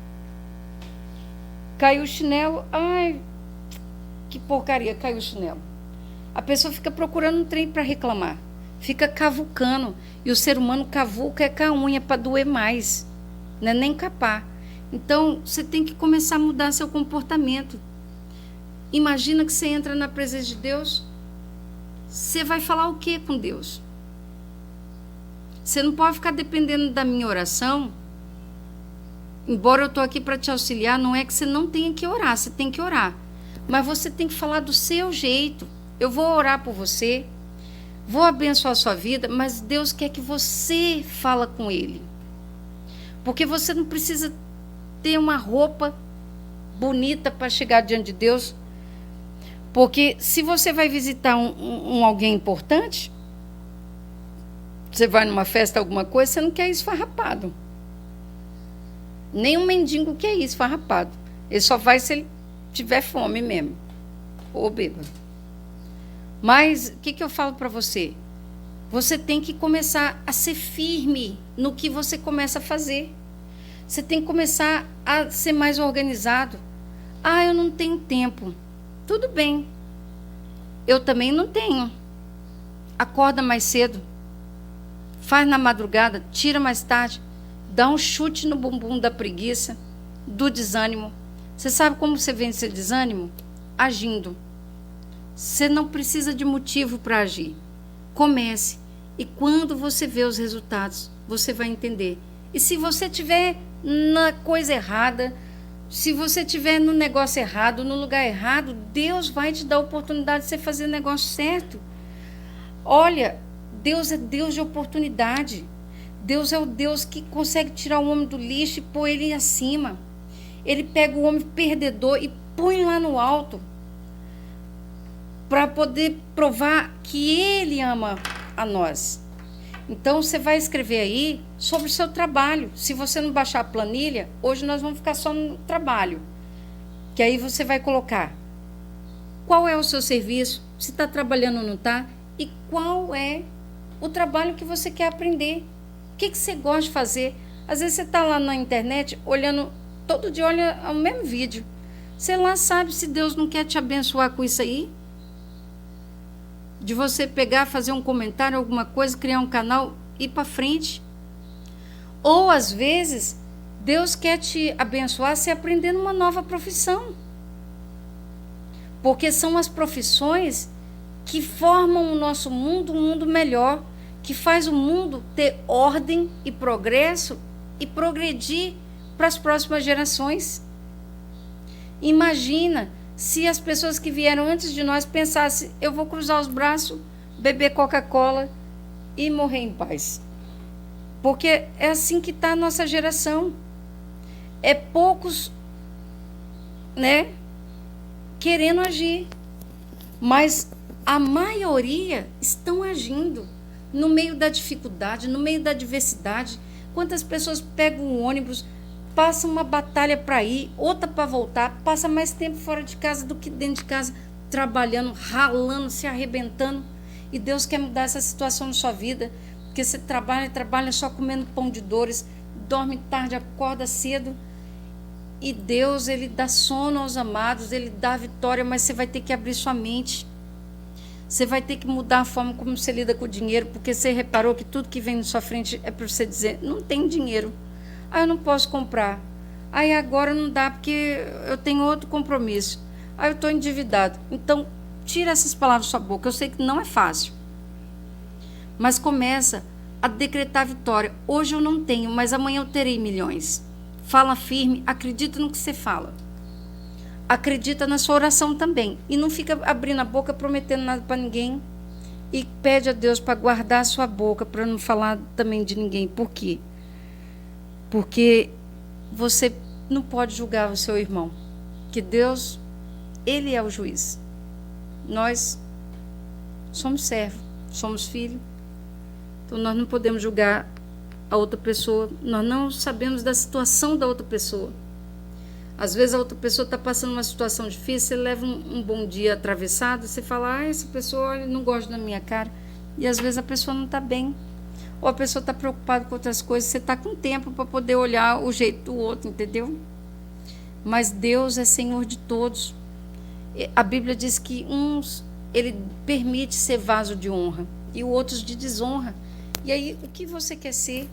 Caiu o chinelo. Ai, que porcaria, caiu o chinelo. A pessoa fica procurando um trem para reclamar. Fica cavucando. E o ser humano cavuca é com a unha para doer mais. Não é nem capar. Então, você tem que começar a mudar seu comportamento. Imagina que você entra na presença de Deus, você vai falar o que com Deus? Você não pode ficar dependendo da minha oração. Embora eu estou aqui para te auxiliar, não é que você não tenha que orar, você tem que orar. Mas você tem que falar do seu jeito. Eu vou orar por você, vou abençoar a sua vida, mas Deus quer que você fala com Ele. Porque você não precisa ter uma roupa bonita para chegar diante de Deus. Porque se você vai visitar alguém importante, você vai numa festa, alguma coisa, você não quer ir esfarrapado. Nem um mendigo quer ir esfarrapado. Ele só vai se ele tiver fome mesmo. Ou bêbado. Mas o que eu falo para você? Você tem que começar a ser firme no que você começa a fazer. Você tem que começar a ser mais organizado. Eu não tenho tempo. Tudo bem. Eu também não tenho. Acorda mais cedo. Faz na madrugada, tira mais tarde. Dá um chute no bumbum da preguiça, do desânimo. Você sabe como você vence o desânimo? Agindo. Você não precisa de motivo para agir. Comece. E quando você vê os resultados, você vai entender. E se você estiver na coisa errada, se você estiver no negócio errado, no lugar errado, Deus vai te dar a oportunidade de você fazer o negócio certo. Olha, Deus é Deus de oportunidade. Deus é o Deus que consegue tirar o homem do lixo e pôr ele acima. Ele pega o homem perdedor e põe lá no alto, para poder provar que ele ama a nós. Então, você vai escrever aí sobre o seu trabalho. Se você não baixar a planilha, hoje nós vamos ficar só no trabalho. Que aí você vai colocar qual é o seu serviço, se está trabalhando ou não está, e qual é o trabalho que você quer aprender. O que você gosta de fazer? Às vezes você está lá na internet, olhando, todo dia olha o mesmo vídeo. Você lá sabe se Deus não quer te abençoar com isso aí? De você pegar, fazer um comentário, alguma coisa, criar um canal e ir para frente. Ou, às vezes, Deus quer te abençoar se aprendendo uma nova profissão. Porque são as profissões que formam o nosso mundo um mundo melhor, que faz o mundo ter ordem e progresso e progredir para as próximas gerações. Imagina se as pessoas que vieram antes de nós pensassem, eu vou cruzar os braços, beber Coca-Cola e morrer em paz. Porque é assim que está a nossa geração. É poucos, né, querendo agir. Mas a maioria estão agindo no meio da dificuldade, no meio da adversidade. Quantas pessoas pegam um ônibus, passam uma batalha para ir, outra para voltar, passa mais tempo fora de casa do que dentro de casa, trabalhando, ralando, se arrebentando. E Deus quer mudar essa situação na sua vida, porque você trabalha só comendo pão de dores, dorme tarde, acorda cedo. E Deus, Ele dá sono aos amados, Ele dá vitória, mas você vai ter que abrir sua mente. Você vai ter que mudar a forma como você lida com o dinheiro, porque você reparou que tudo que vem na sua frente é para você dizer, não tem dinheiro. Ah, eu não posso comprar. Aí agora não dá porque eu tenho outro compromisso. Ah, eu estou endividado. Então, tira essas palavras da sua boca. Eu sei que não é fácil. Mas começa a decretar vitória. Hoje eu não tenho, mas amanhã eu terei milhões. Fala firme, acredita no que você fala. Acredita na sua oração também. E não fica abrindo a boca, prometendo nada para ninguém. E pede a Deus para guardar a sua boca, para não falar também de ninguém. Por quê? Porque você não pode julgar o seu irmão. Que Deus, Ele é o juiz. Nós somos servos, somos filhos. Então nós não podemos julgar a outra pessoa. Nós não sabemos da situação da outra pessoa. Às vezes a outra pessoa está passando uma situação difícil, você leva um bom dia atravessado, você fala, ah, essa pessoa olha, não gosta da minha cara. E às vezes a pessoa não está bem. Ou a pessoa está preocupada com outras coisas, você está com tempo para poder olhar o jeito do outro, entendeu? Mas Deus é Senhor de todos. A Bíblia diz que uns, Ele permite ser vaso de honra, e outros de desonra. E aí, o que você quer ser?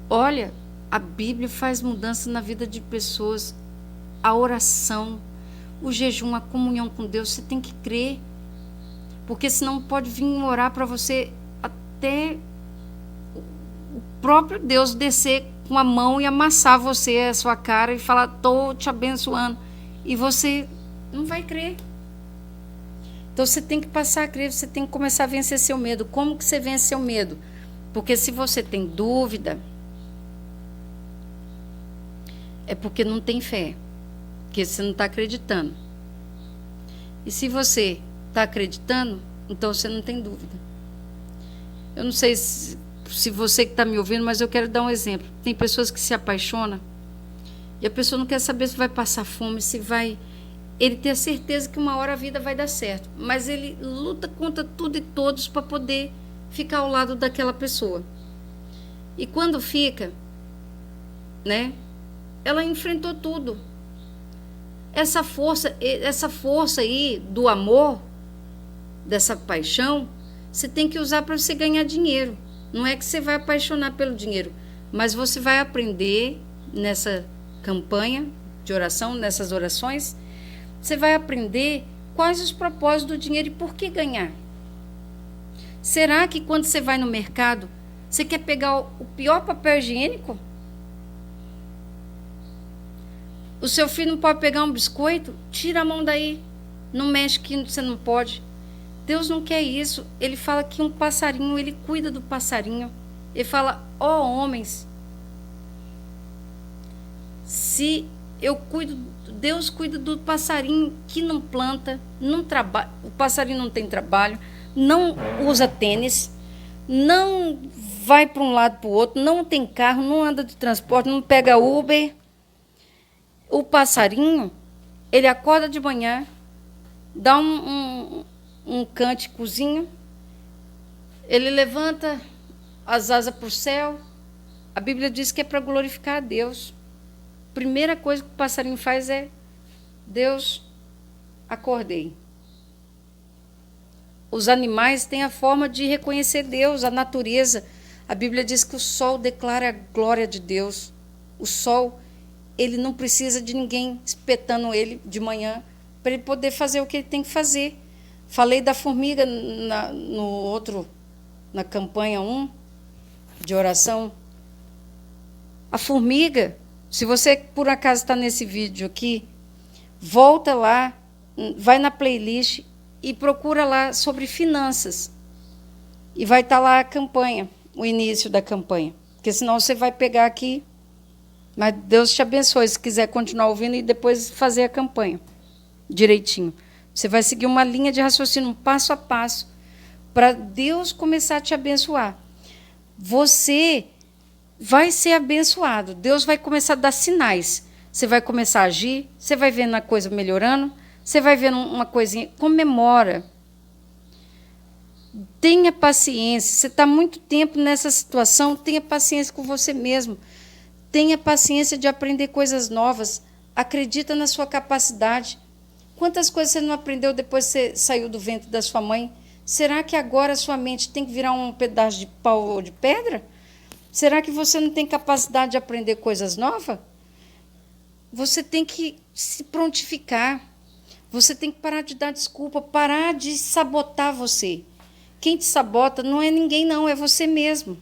Olha, a Bíblia faz mudança na vida de pessoas. A oração, o jejum, a comunhão com Deus, você tem que crer. Porque senão pode vir orar para você até o próprio Deus descer com a mão e amassar você, a sua cara, e falar, estou te abençoando. E você não vai crer. Então você tem que passar a crer, você tem que começar a vencer seu medo. Como que você vence seu medo? Porque se você tem dúvida, é porque não tem fé, porque você não está acreditando. E se você está acreditando, então você não tem dúvida. Eu não sei se você que está me ouvindo, mas eu quero dar um exemplo. Tem pessoas que se apaixonam e a pessoa não quer saber se vai passar fome, se vai... Ele tem a certeza que uma hora a vida vai dar certo, mas ele luta contra tudo e todos para poder ficar ao lado daquela pessoa. E quando fica, né? Ela enfrentou tudo. Essa força aí do amor, dessa paixão, você tem que usar para você ganhar dinheiro. Não é que você vai apaixonar pelo dinheiro, mas você vai aprender nessa campanha de oração, nessas orações, você vai aprender quais os propósitos do dinheiro e por que ganhar. Será que quando você vai no mercado, você quer pegar o pior papel higiênico? O seu filho não pode pegar um biscoito? Tira a mão daí. Não mexe que você não pode. Deus não quer isso. Ele fala que um passarinho, ele cuida do passarinho. Ele fala, ó homens, se eu cuido, Deus cuida do passarinho que não planta, não trabalha, o passarinho não tem trabalho, não usa tênis, não vai para um lado para o outro, não tem carro, não anda de transporte, não pega Uber. O passarinho, ele acorda de manhã, dá um cânticozinho, ele levanta as asas para o céu. A Bíblia diz que é para glorificar a Deus. Primeira coisa que o passarinho faz é: Deus, acordei. Os animais têm a forma de reconhecer Deus, a natureza. A Bíblia diz que o sol declara a glória de Deus. O sol, ele não precisa de ninguém espetando ele de manhã para ele poder fazer o que ele tem que fazer. Falei da formiga na campanha 1 de oração. A formiga, se você por acaso está nesse vídeo aqui, volta lá, vai na playlist e procura lá sobre finanças. E vai estar lá a campanha, o início da campanha. Porque senão você vai pegar aqui. Mas Deus te abençoe se quiser continuar ouvindo e depois fazer a campanha direitinho. Você vai seguir uma linha de raciocínio, um passo a passo, para Deus começar a te abençoar. Você vai ser abençoado. Deus vai começar a dar sinais. Você vai começar a agir, você vai vendo a coisa melhorando, você vai vendo uma coisinha. Comemora. Tenha paciência. Você está muito tempo nessa situação, tenha paciência com você mesmo. Tenha paciência de aprender coisas novas. Acredita na sua capacidade. Quantas coisas você não aprendeu depois que você saiu do ventre da sua mãe? Será que agora a sua mente tem que virar um pedaço de pau ou de pedra? Será que você não tem capacidade de aprender coisas novas? Você tem que se prontificar. Você tem que parar de dar desculpa, parar de sabotar você. Quem te sabota não é ninguém, não, é você mesmo.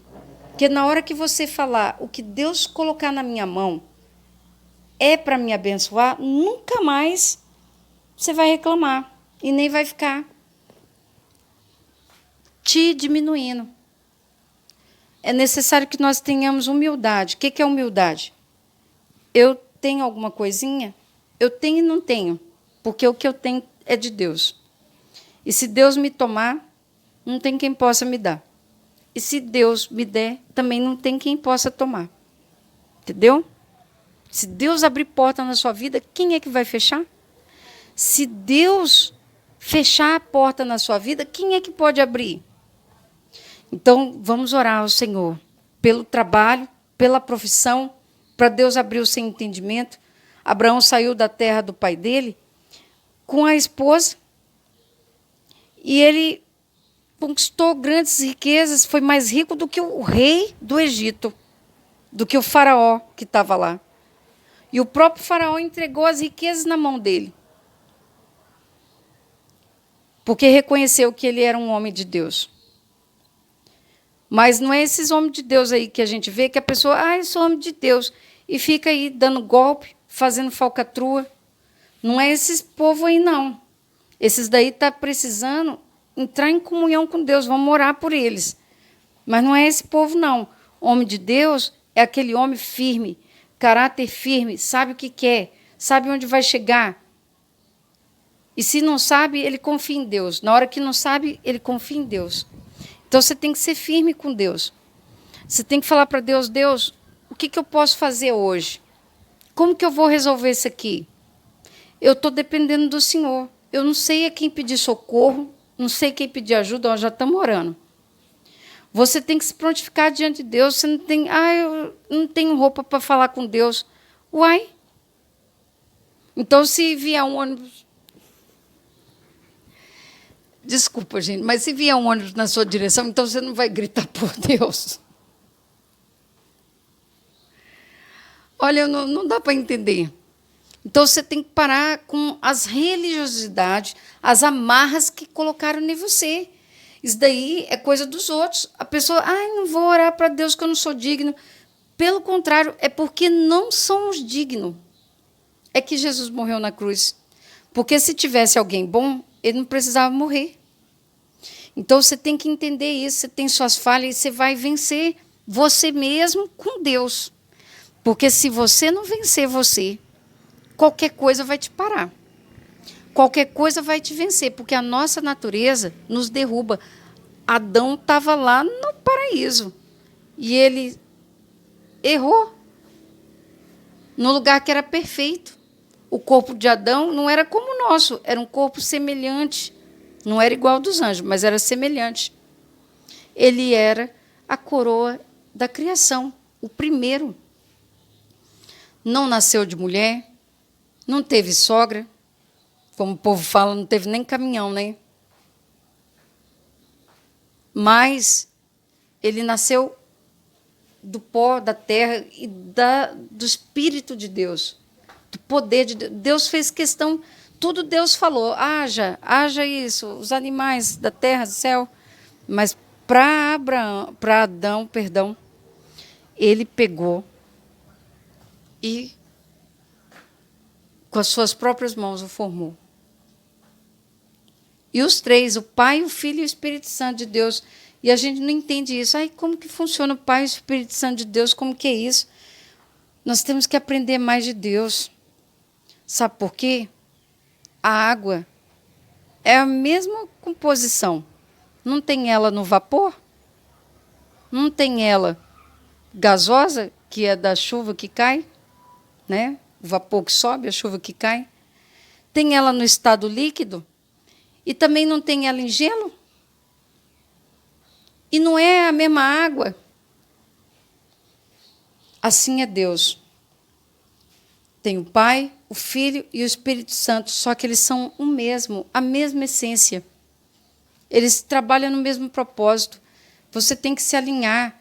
Porque na hora que você falar o que Deus colocar na minha mão é para me abençoar, nunca mais você vai reclamar e nem vai ficar te diminuindo. É necessário que nós tenhamos humildade. O que é humildade? Eu tenho alguma coisinha? Eu tenho e não tenho, porque o que eu tenho é de Deus. E se Deus me tomar, não tem quem possa me dar. E se Deus me der, também não tem quem possa tomar. Entendeu? Se Deus abrir porta na sua vida, quem é que vai fechar? Se Deus fechar a porta na sua vida, quem é que pode abrir? Então, vamos orar ao Senhor pelo trabalho, pela profissão, para Deus abrir o seu entendimento. Abraão saiu da terra do pai dele com a esposa e ele conquistou grandes riquezas, foi mais rico do que o rei do Egito, do que o faraó que estava lá. E o próprio faraó entregou as riquezas na mão dele, porque reconheceu que ele era um homem de Deus. Mas não é esses homens de Deus aí que a gente vê, que a pessoa, eu sou homem de Deus, e fica aí dando golpe, fazendo falcatrua. Não é esses povo aí, não. Esses daí estão precisando entrar em comunhão com Deus, vamos orar por eles. Mas não é esse povo, não. Homem de Deus é aquele homem firme, caráter firme, sabe o que quer, sabe onde vai chegar. E se não sabe, ele confia em Deus. Na hora que não sabe, ele confia em Deus. Então, você tem que ser firme com Deus. Você tem que falar para Deus, Deus, o que eu posso fazer hoje? Como que eu vou resolver isso aqui? Eu estou dependendo do Senhor. Eu não sei a quem pedir socorro, não sei quem pedir ajuda, nós já estamos orando. Você tem que se prontificar diante de Deus. Você não tem, eu não tenho roupa para falar com Deus. Uai. Então, se vier um ônibus... Desculpa, gente, mas se vier um ônibus na sua direção, então você não vai gritar por Deus. Olha, não dá para entender. Então, você tem que parar com as religiosidades, as amarras que colocaram em você. Isso daí é coisa dos outros. A pessoa, não vou orar para Deus que eu não sou digno. Pelo contrário, é porque não somos dignos. É que Jesus morreu na cruz. Porque se tivesse alguém bom, ele não precisava morrer. Então, você tem que entender isso, você tem suas falhas e você vai vencer você mesmo com Deus. Porque se você não vencer você, qualquer coisa vai te parar. Qualquer coisa vai te vencer, porque a nossa natureza nos derruba. Adão estava lá no paraíso e ele errou no lugar que era perfeito. O corpo de Adão não era como o nosso, era um corpo semelhante. Não era igual ao dos anjos, mas era semelhante. Ele era a coroa da criação, o primeiro. Não nasceu de mulher, não teve sogra, como o povo fala, não teve nem caminhão, né? Mas ele nasceu do pó da terra e do Espírito de Deus, do poder de Deus. Deus fez questão, tudo Deus falou, haja isso, os animais da terra, do céu. Mas para Adão, ele pegou e com as suas próprias mãos o formou. E os três, o Pai, o Filho e o Espírito Santo de Deus. E a gente não entende isso. Ai, como que funciona o Pai e o Espírito Santo de Deus? Como que é isso? Nós temos que aprender mais de Deus. Sabe por quê? A água é a mesma composição. Não tem ela no vapor? Não tem ela gasosa, que é da chuva que cai, né? O vapor que sobe, a chuva que cai. Tem ela no estado líquido e também não tem ela em gelo. E não é a mesma água. Assim é Deus. Tem o Pai, o Filho e o Espírito Santo, só que eles são o mesmo, a mesma essência. Eles trabalham no mesmo propósito. Você tem que se alinhar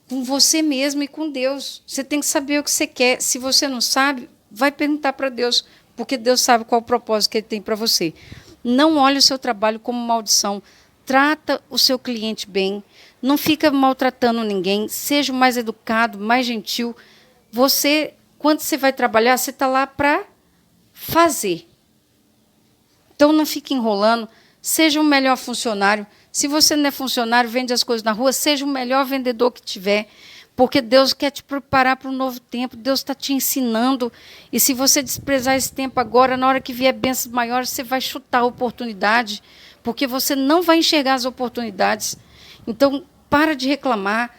com você mesmo e com Deus. Você tem que saber o que você quer. Se você não sabe, vai perguntar para Deus, porque Deus sabe qual o propósito que Ele tem para você. Não olhe o seu trabalho como maldição. Trata o seu cliente bem. Não fica maltratando ninguém. Seja mais educado, mais gentil. Você, quando você vai trabalhar, você está lá para fazer. Então, não fique enrolando. Seja o melhor funcionário. Se você não é funcionário, vende as coisas na rua, seja o melhor vendedor que tiver, porque Deus quer te preparar para um novo tempo, Deus está te ensinando, e se você desprezar esse tempo agora, na hora que vier bênçãos maiores, você vai chutar a oportunidade, porque você não vai enxergar as oportunidades. Então, para de reclamar,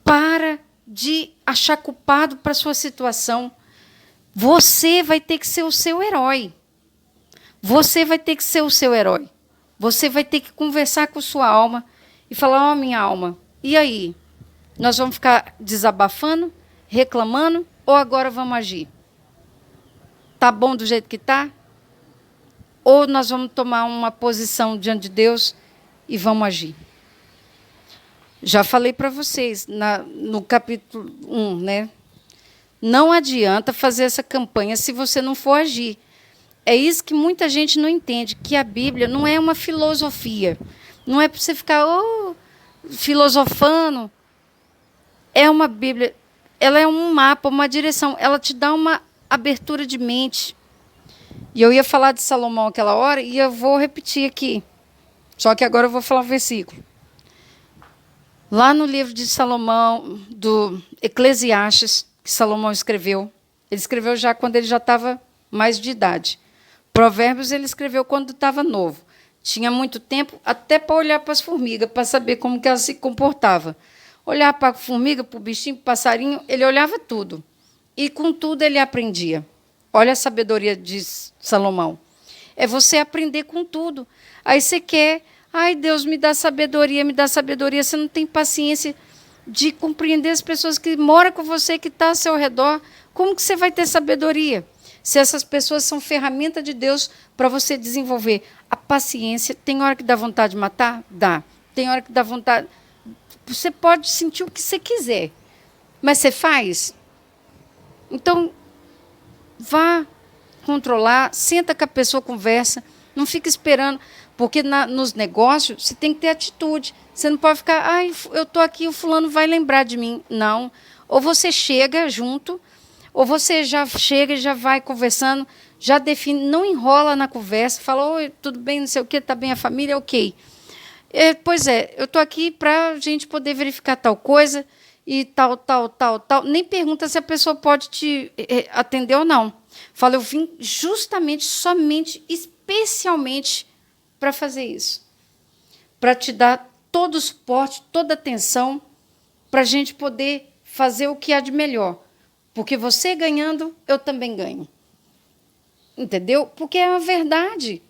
para de achar culpado para a sua situação. Você vai ter que ser o seu herói. Você vai ter que ser o seu herói. Você vai ter que conversar com sua alma e falar, minha alma, e aí? Nós vamos ficar desabafando, reclamando, ou agora vamos agir? Tá bom do jeito que tá? Ou nós vamos tomar uma posição diante de Deus e vamos agir? Já falei para vocês, no capítulo 1, né? Não adianta fazer essa campanha se você não for agir. É isso que muita gente não entende, que a Bíblia não é uma filosofia. Não é para você ficar filosofando. É uma Bíblia, ela é um mapa, uma direção. Ela te dá uma abertura de mente. E eu ia falar de Salomão aquela hora e eu vou repetir aqui. Só que agora eu vou falar o versículo. Lá no livro de Salomão, do Eclesiastes, que Salomão escreveu. Ele escreveu já quando ele já estava mais de idade. Provérbios ele escreveu quando estava novo. Tinha muito tempo até para olhar para as formigas, para saber como que elas se comportavam. Olhar para a formiga, para o bichinho, para o passarinho, ele olhava tudo. E com tudo ele aprendia. Olha a sabedoria de Salomão. É você aprender com tudo. Aí você quer, ai Deus, me dá sabedoria, me dá sabedoria. Você não tem paciência de compreender as pessoas que moram com você, que estão ao seu redor. Como que você vai ter sabedoria? Se essas pessoas são ferramenta de Deus para você desenvolver a paciência. Tem hora que dá vontade de matar? Dá. Tem hora que dá vontade... Você pode sentir o que você quiser, mas você faz? Então, vá controlar, senta com a pessoa, conversa, não fica esperando, porque nos negócios você tem que ter atitude. Você não pode ficar, ai, eu estou aqui, o fulano vai lembrar de mim. Não. Ou você chega junto, ou você já chega e já vai conversando, já define, não enrola na conversa, fala, oi, tudo bem, não sei o quê, está bem a família, ok. Pois é, eu estou aqui para a gente poder verificar tal coisa e tal, tal, tal, tal. Nem pergunta se a pessoa pode te atender ou não. Fala, eu vim justamente, somente, especialmente para fazer isso. Para te dar todo o suporte, toda a atenção, para a gente poder fazer o que há de melhor. Porque você ganhando, eu também ganho. Entendeu? Porque é a verdade.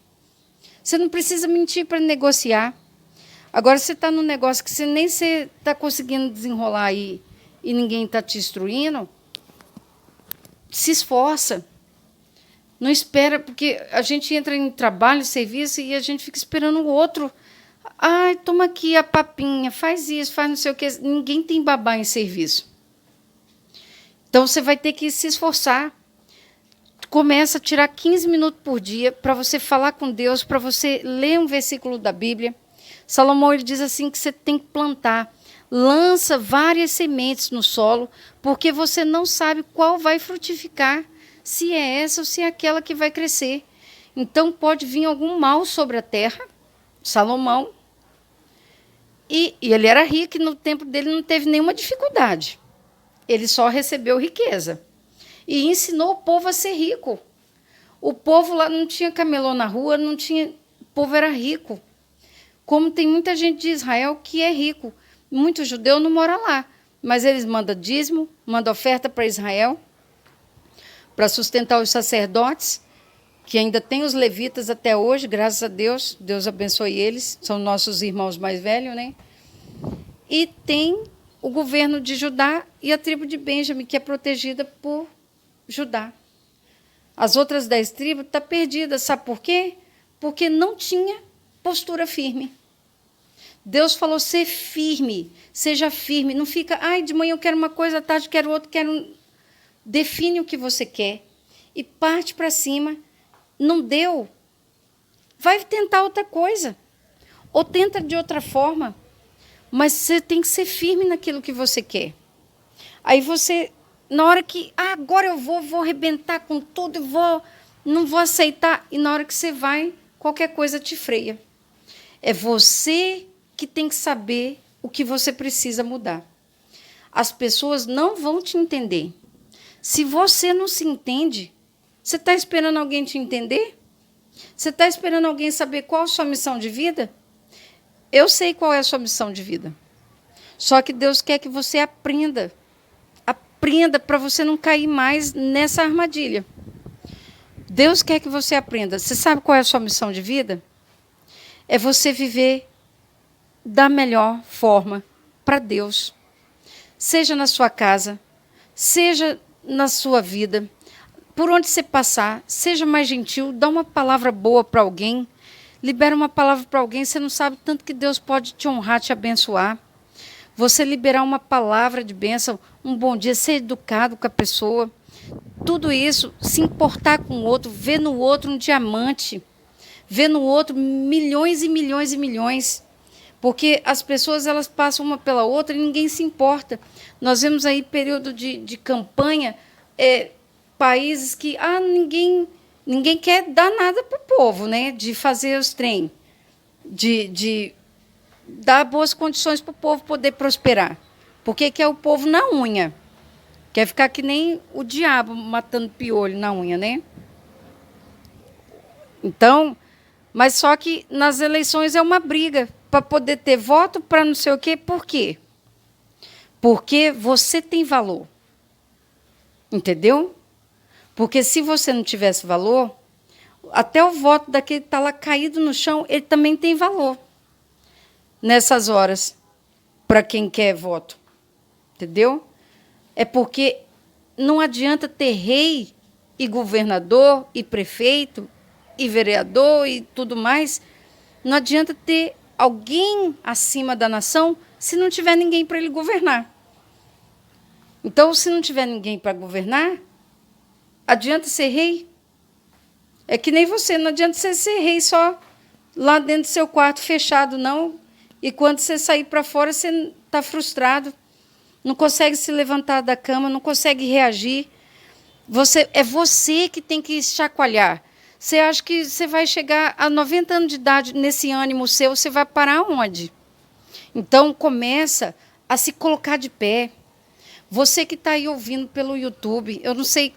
Você não precisa mentir para negociar. Agora, você está num negócio que você nem está conseguindo desenrolar aí e ninguém está te instruindo, se esforça. Não espera, porque a gente entra em trabalho, serviço, e a gente fica esperando o outro. Ai, toma aqui a papinha, faz isso, faz não sei o quê. Ninguém tem babá em serviço. Então, você vai ter que se esforçar. Começa a tirar 15 minutos por dia para você falar com Deus, para você ler um versículo da Bíblia. Salomão ele diz assim que você tem que plantar. Lança várias sementes no solo, porque você não sabe qual vai frutificar, se é essa ou se é aquela que vai crescer. Então, pode vir algum mal sobre a terra. Salomão. E ele era rico, e no tempo dele não teve nenhuma dificuldade. Ele só recebeu riqueza. E ensinou o povo a ser rico. O povo lá não tinha camelô na rua, não tinha, o povo era rico. Como tem muita gente de Israel que é rico. Muito judeu não mora lá, mas eles mandam dízimo, mandam oferta para Israel, para sustentar os sacerdotes, que ainda tem os levitas até hoje, graças a Deus. Deus abençoe eles, são nossos irmãos mais velhos, né? E tem o governo de Judá e a tribo de Benjamim, que é protegida por Judá. As outras 10 tribos estão perdidas. Sabe por quê? Porque não tinha postura firme. Deus falou, ser firme, seja firme. Não fica, ai, de manhã eu quero uma coisa, à tarde eu quero outra, quero... Define o que você quer e parte para cima. Não deu, vai tentar outra coisa. Ou tenta de outra forma. Mas você tem que ser firme naquilo que você quer. Aí você... Na hora que, agora eu vou arrebentar com tudo, não vou aceitar. E na hora que você vai, qualquer coisa te freia. É você que tem que saber o que você precisa mudar. As pessoas não vão te entender. Se você não se entende, você está esperando alguém te entender? Você está esperando alguém saber qual a sua missão de vida? Eu sei qual é a sua missão de vida. Só que Deus quer que você aprenda. Aprenda para você não cair mais nessa armadilha. Deus quer que você aprenda. Você sabe qual é a sua missão de vida? É você viver da melhor forma para Deus. Seja na sua casa, seja na sua vida, por onde você passar, seja mais gentil, dá uma palavra boa para alguém, libera uma palavra para alguém, você não sabe tanto que Deus pode te honrar, te abençoar. Você liberar uma palavra de bênção, um bom dia, ser educado com a pessoa. Tudo isso, se importar com o outro, ver no outro um diamante, ver no outro milhões e milhões e milhões. Porque as pessoas elas passam uma pela outra e ninguém se importa. Nós vemos aí período de campanha, países que ninguém quer dar nada para o povo, né? De fazer os trem, de dar boas condições para o povo poder prosperar. Porque quer o povo na unha. Quer ficar que nem o diabo matando piolho na unha, né? Então, mas só que nas eleições é uma briga para poder ter voto para não sei o quê. Por quê? Porque você tem valor. Entendeu? Porque se você não tivesse valor, até o voto daquele que está lá caído no chão, ele também tem valor. Nessas horas, para quem quer voto. Entendeu? É porque não adianta ter rei e governador e prefeito e vereador e tudo mais. Não adianta ter alguém acima da nação se não tiver ninguém para ele governar. Então, se não tiver ninguém para governar, adianta ser rei? É que nem você, não adianta você ser rei só lá dentro do seu quarto fechado, não. E quando você sair para fora, você está frustrado, não consegue se levantar da cama, não consegue reagir. É você que tem que chacoalhar. Você acha que você vai chegar a 90 anos de idade nesse ânimo seu, você vai parar onde? Então, começa a se colocar de pé. Você que está aí ouvindo pelo YouTube, eu não sei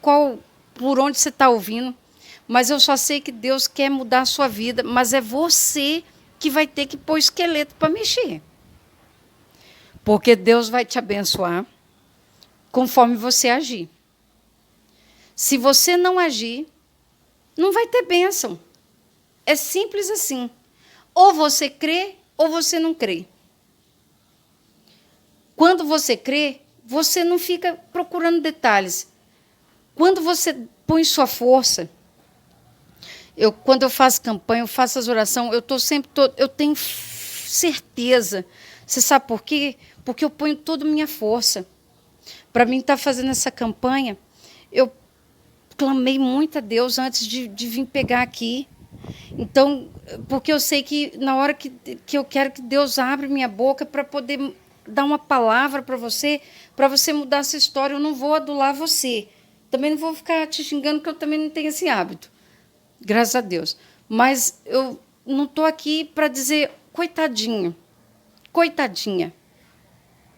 por onde você está ouvindo, mas eu só sei que Deus quer mudar a sua vida, mas é você que vai ter que pôr esqueleto para mexer. Porque Deus vai te abençoar conforme você agir. Se você não agir, não vai ter bênção. É simples assim. Ou você crê, ou você não crê. Quando você crê, você não fica procurando detalhes. Quando você põe sua força, quando eu faço campanha, eu faço as orações, eu tenho certeza. Você sabe por quê? Porque eu ponho toda a minha força. Para mim estar fazendo essa campanha, eu clamei muito a Deus antes de vir pegar aqui. Então, porque eu sei que na hora que eu quero que Deus abra minha boca para poder dar uma palavra para você mudar essa história, eu não vou adular você. Também não vou ficar te xingando, porque eu também não tenho esse hábito. Graças a Deus. Mas eu não estou aqui para dizer, coitadinho, coitadinha.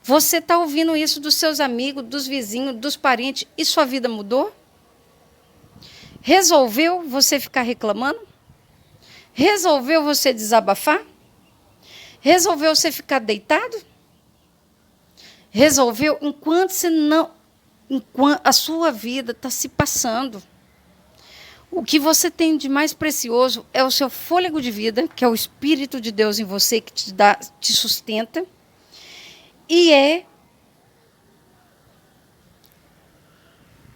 Você está ouvindo isso dos seus amigos, dos vizinhos, dos parentes, e sua vida mudou? Resolveu você ficar reclamando? Resolveu você desabafar? Resolveu você ficar deitado? Resolveu enquanto a sua vida está se passando. O que você tem de mais precioso é o seu fôlego de vida, que é o Espírito de Deus em você, que te sustenta. E é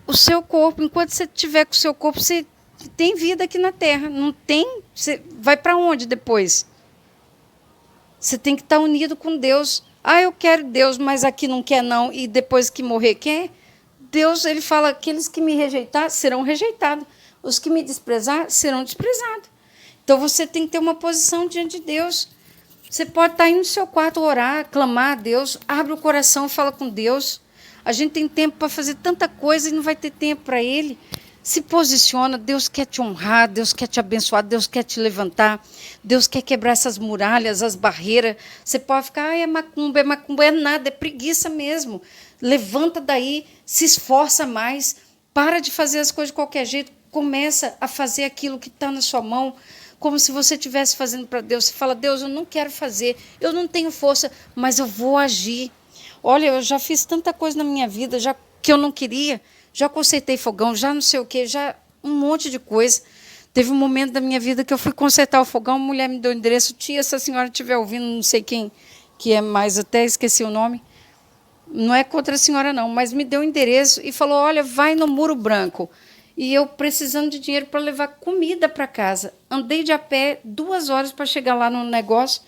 o seu corpo. Enquanto você estiver com o seu corpo, você tem vida aqui na Terra. Não tem? Você vai para onde depois? Você tem que estar unido com Deus. Ah, eu quero Deus, mas aqui não quer não. E depois que morrer, quer? Deus, ele fala, aqueles que me rejeitar serão rejeitados. Os que me desprezar serão desprezados. Então, você tem que ter uma posição diante de Deus. Você pode estar aí no seu quarto orar, clamar a Deus, abre o coração, fala com Deus. A gente tem tempo para fazer tanta coisa e não vai ter tempo para Ele. Se posiciona, Deus quer te honrar, Deus quer te abençoar, Deus quer te levantar, Deus quer quebrar essas muralhas, as barreiras. Você pode ficar, é macumba, é nada, é preguiça mesmo. Levanta daí, se esforça mais, para de fazer as coisas de qualquer jeito, começa a fazer aquilo que está na sua mão, como se você estivesse fazendo para Deus. Você fala, Deus, eu não quero fazer, eu não tenho força, mas eu vou agir. Olha, eu já fiz tanta coisa na minha vida já que eu não queria, já consertei fogão, já não sei o quê, já um monte de coisa. Teve um momento da minha vida que eu fui consertar o fogão, a mulher me deu o endereço, tia, se a senhora estiver ouvindo, não sei quem que é mais, até esqueci o nome, não é contra a senhora não, mas me deu o endereço e falou, olha, vai no Muro Branco. E eu precisando de dinheiro para levar comida para casa. Andei de a pé 2 horas para chegar lá no negócio.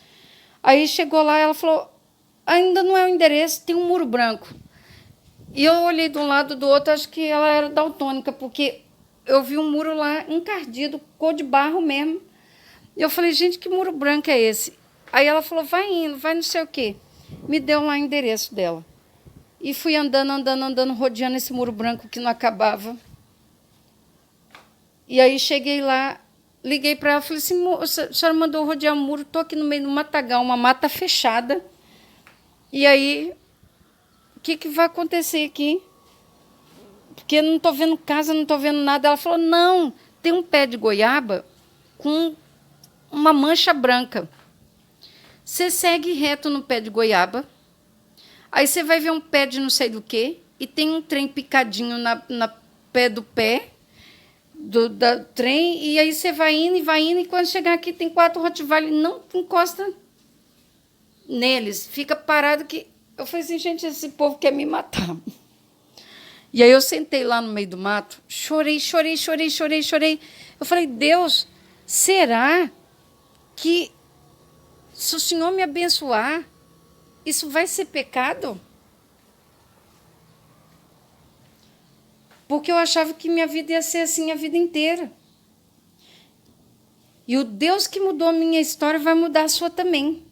Aí chegou lá, ela falou, ainda não é o endereço, tem um Muro Branco. E eu olhei de um lado do outro, acho que ela era daltônica, porque eu vi um muro lá encardido, cor de barro mesmo. E eu falei, gente, que muro branco é esse? Aí ela falou, vai indo, vai não sei o quê. Me deu lá o endereço dela. E fui andando, rodeando esse muro branco que não acabava. E aí cheguei lá, liguei para ela, falei assim, a senhora mandou rodear o muro, estou aqui no meio do matagal, uma mata fechada. E aí, o que vai acontecer aqui? Porque eu não estou vendo casa, não estou vendo nada. Ela falou, não, tem um pé de goiaba com uma mancha branca. Você segue reto no pé de goiaba, aí você vai ver um pé de não sei do quê, e tem um trem picadinho na pé do pé, do trem, e aí você vai indo, e quando chegar aqui tem 4 Rottweiler, não encosta neles, fica parado que... Eu falei assim, gente, esse povo quer me matar. E aí eu sentei lá no meio do mato, chorei. Eu falei, Deus, será que se o Senhor me abençoar, isso vai ser pecado? Porque eu achava que minha vida ia ser assim a vida inteira. E o Deus que mudou a minha história vai mudar a sua também.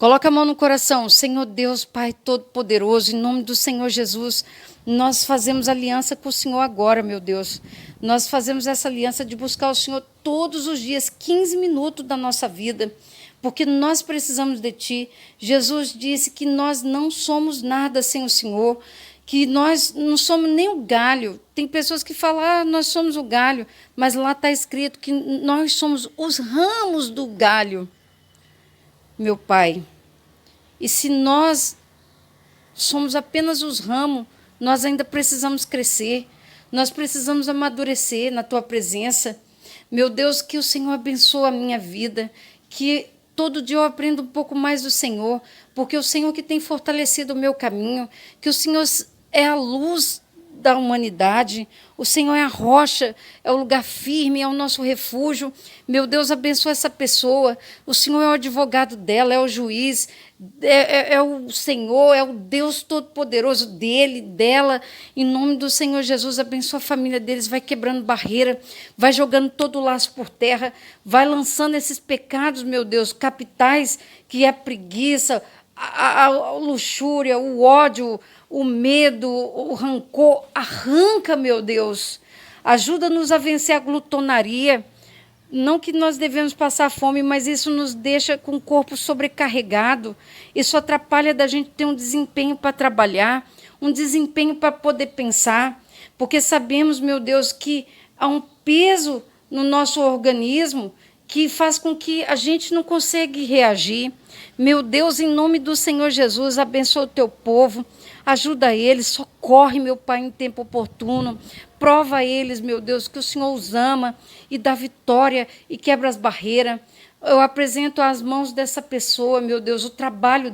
Coloca a mão no coração. Senhor Deus, Pai Todo-Poderoso, em nome do Senhor Jesus, nós fazemos aliança com o Senhor agora, meu Deus. Nós fazemos essa aliança de buscar o Senhor todos os dias, 15 minutos da nossa vida, porque nós precisamos de Ti. Jesus disse que nós não somos nada sem o Senhor, que nós não somos nem o galho. Tem pessoas que falam, nós somos o galho, mas lá está escrito que nós somos os ramos do galho, meu Pai. E se nós somos apenas os ramos, nós ainda precisamos crescer, nós precisamos amadurecer na Tua presença. Meu Deus, que o Senhor abençoe a minha vida, que todo dia eu aprendo um pouco mais do Senhor, porque o Senhor que tem fortalecido o meu caminho, que o Senhor é a luz da humanidade, o Senhor é a rocha, é o lugar firme, é o nosso refúgio. Meu Deus, abençoa essa pessoa. O Senhor é o advogado dela, é o juiz, é o Senhor, é o Deus Todo-Poderoso dele, dela. Em nome do Senhor Jesus, abençoa a família deles, vai quebrando barreira, vai jogando todo o laço por terra, vai lançando esses pecados, meu Deus, capitais, que é a preguiça, a luxúria, o ódio, o medo, o rancor. Arranca, meu Deus. Ajuda-nos a vencer a glutonaria. Não que nós devemos passar fome, mas isso nos deixa com o corpo sobrecarregado. Isso atrapalha da gente ter um desempenho para trabalhar, um desempenho para poder pensar, porque sabemos, meu Deus, que há um peso no nosso organismo que faz com que a gente não consiga reagir. Meu Deus, em nome do Senhor Jesus, abençoa o teu povo, ajuda eles, socorre, meu Pai, em tempo oportuno, prova a eles, meu Deus, que o Senhor os ama e dá vitória e quebra as barreiras. Eu apresento às mãos dessa pessoa, meu Deus, o trabalho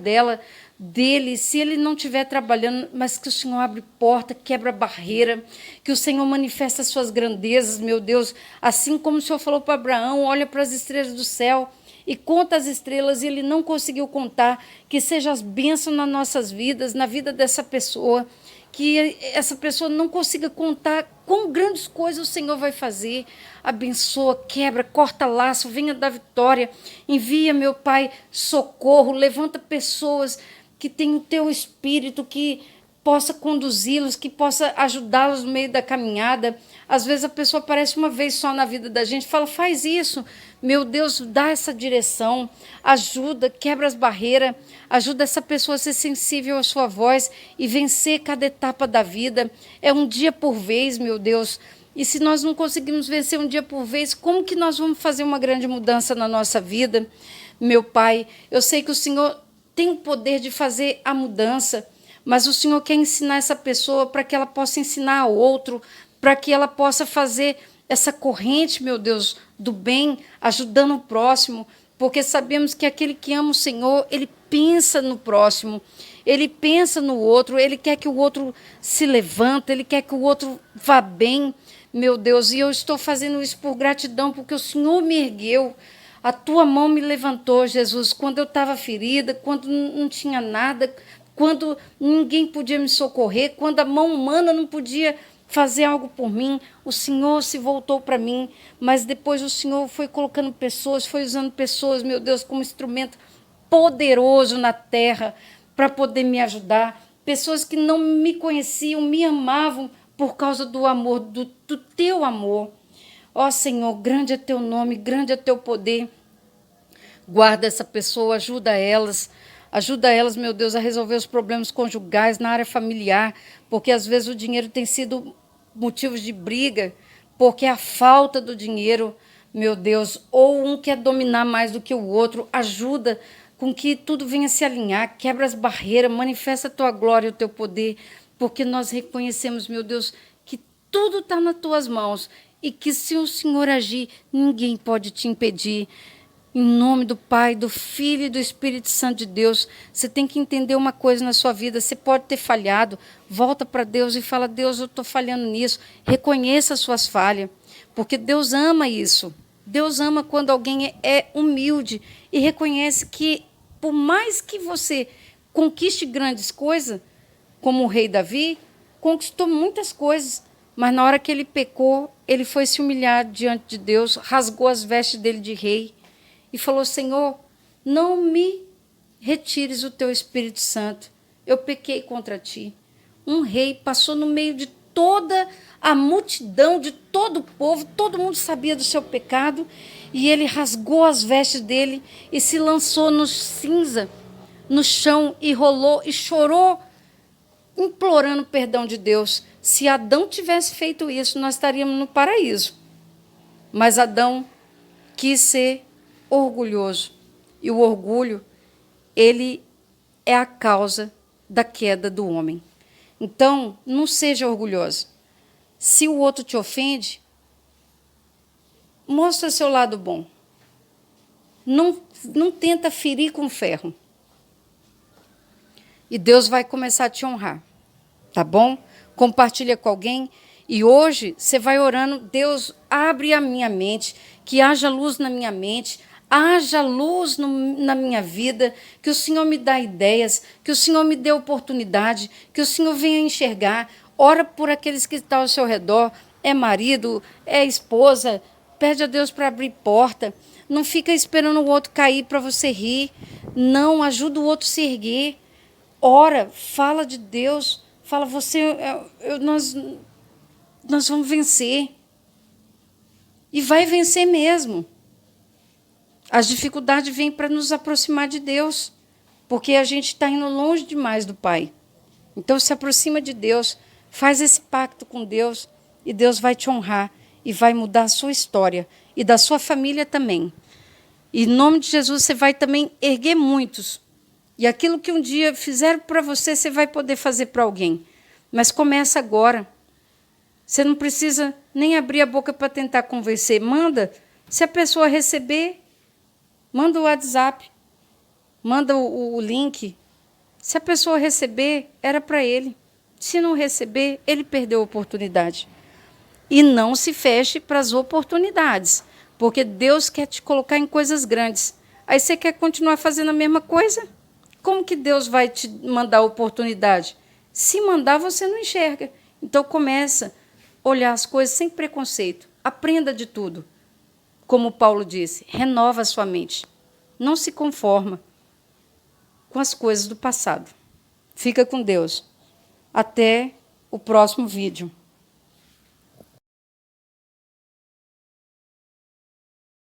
dele, se ele não estiver trabalhando, mas que o Senhor abre porta, quebra barreira, que o Senhor manifesta as suas grandezas, meu Deus, assim como o Senhor falou para Abraão, olha para as estrelas do céu e conta as estrelas, e ele não conseguiu contar, que seja as bênçãos nas nossas vidas, na vida dessa pessoa, que essa pessoa não consiga contar quão grandes coisas o Senhor vai fazer. Abençoa, quebra, corta laço, venha dar vitória, envia, meu Pai, socorro, levanta pessoas que têm o teu espírito, que possa conduzi-los, que possa ajudá-los no meio da caminhada. Às vezes a pessoa aparece uma vez só na vida da gente, fala, faz isso, meu Deus, dá essa direção, ajuda, quebra as barreiras, ajuda essa pessoa a ser sensível à sua voz e vencer cada etapa da vida. É um dia por vez, meu Deus. E se nós não conseguimos vencer um dia por vez, como que nós vamos fazer uma grande mudança na nossa vida? Meu Pai, eu sei que o Senhor tem o poder de fazer a mudança, mas o Senhor quer ensinar essa pessoa para que ela possa ensinar a outro, para que ela possa fazer essa corrente, meu Deus, do bem, ajudando o próximo, porque sabemos que aquele que ama o Senhor, ele pensa no próximo, ele pensa no outro, ele quer que o outro se levante, ele quer que o outro vá bem, meu Deus, e eu estou fazendo isso por gratidão, porque o Senhor me ergueu, a tua mão me levantou, Jesus, quando eu estava ferida, quando não tinha nada, quando ninguém podia me socorrer, quando a mão humana não podia fazer algo por mim, o Senhor se voltou para mim, mas depois o Senhor foi colocando pessoas, foi usando pessoas, meu Deus, como instrumento poderoso na terra para poder me ajudar, pessoas que não me conheciam, me amavam por causa do amor, do teu amor. Ó Senhor, grande é teu nome, grande é teu poder. Guarda essa pessoa, ajuda elas, meu Deus, a resolver os problemas conjugais na área familiar, porque às vezes o dinheiro tem sido motivo de briga, porque a falta do dinheiro, meu Deus, ou um quer dominar mais do que o outro, ajuda com que tudo venha se alinhar, quebra as barreiras, manifesta a tua glória e o teu poder, porque nós reconhecemos, meu Deus, que tudo está nas tuas mãos e que se o Senhor agir, ninguém pode te impedir. Em nome do Pai, do Filho e do Espírito Santo de Deus, você tem que entender uma coisa na sua vida, você pode ter falhado, volta para Deus e fala, Deus, eu estou falhando nisso, reconheça as suas falhas, porque Deus ama isso. Deus ama quando alguém é humilde e reconhece que, por mais que você conquiste grandes coisas, como o rei Davi, conquistou muitas coisas, mas na hora que ele pecou, ele foi se humilhar diante de Deus, rasgou as vestes dele de rei, e falou, Senhor, não me retires o teu Espírito Santo. Eu pequei contra ti. Um rei passou no meio de toda a multidão, de todo o povo, todo mundo sabia do seu pecado, e ele rasgou as vestes dele e se lançou no cinza, no chão, e rolou e chorou, implorando perdão de Deus. Se Adão tivesse feito isso, nós estaríamos no paraíso. Mas Adão quis ser orgulhoso. E o orgulho, ele é a causa da queda do homem. Então, não seja orgulhoso. Se o outro te ofende, mostra seu lado bom. Não tenta ferir com ferro. E Deus vai começar a te honrar. Tá bom? Compartilha com alguém. E hoje você vai orando, Deus, abre a minha mente, que haja luz na minha mente, haja luz na minha vida, que o Senhor me dê ideias, que o Senhor me dê oportunidade, que o Senhor venha enxergar. Ora por aqueles que estão ao seu redor, é marido, é esposa, pede a Deus para abrir porta. Não fica esperando o outro cair para você rir. Não, ajuda o outro a se erguer. Ora, fala de Deus, fala, nós vamos vencer. E vai vencer mesmo. As dificuldades vêm para nos aproximar de Deus, porque a gente está indo longe demais do Pai. Então, se aproxima de Deus, faz esse pacto com Deus, e Deus vai te honrar e vai mudar a sua história e da sua família também. E em nome de Jesus, você vai também erguer muitos. E aquilo que um dia fizeram para você, você vai poder fazer para alguém. Mas começa agora. Você não precisa nem abrir a boca para tentar convencer. Manda. Se a pessoa receber, manda o WhatsApp. Manda o link. Se a pessoa receber, era para ele. Se não receber, ele perdeu a oportunidade. E não se feche para as oportunidades, porque Deus quer te colocar em coisas grandes. Aí você quer continuar fazendo a mesma coisa? Como que Deus vai te mandar a oportunidade? Se mandar, você não enxerga. Então, começa a olhar as coisas sem preconceito. Aprenda de tudo. Como Paulo disse, renova a sua mente. Não se conforma com as coisas do passado. Fica com Deus. Até o próximo vídeo.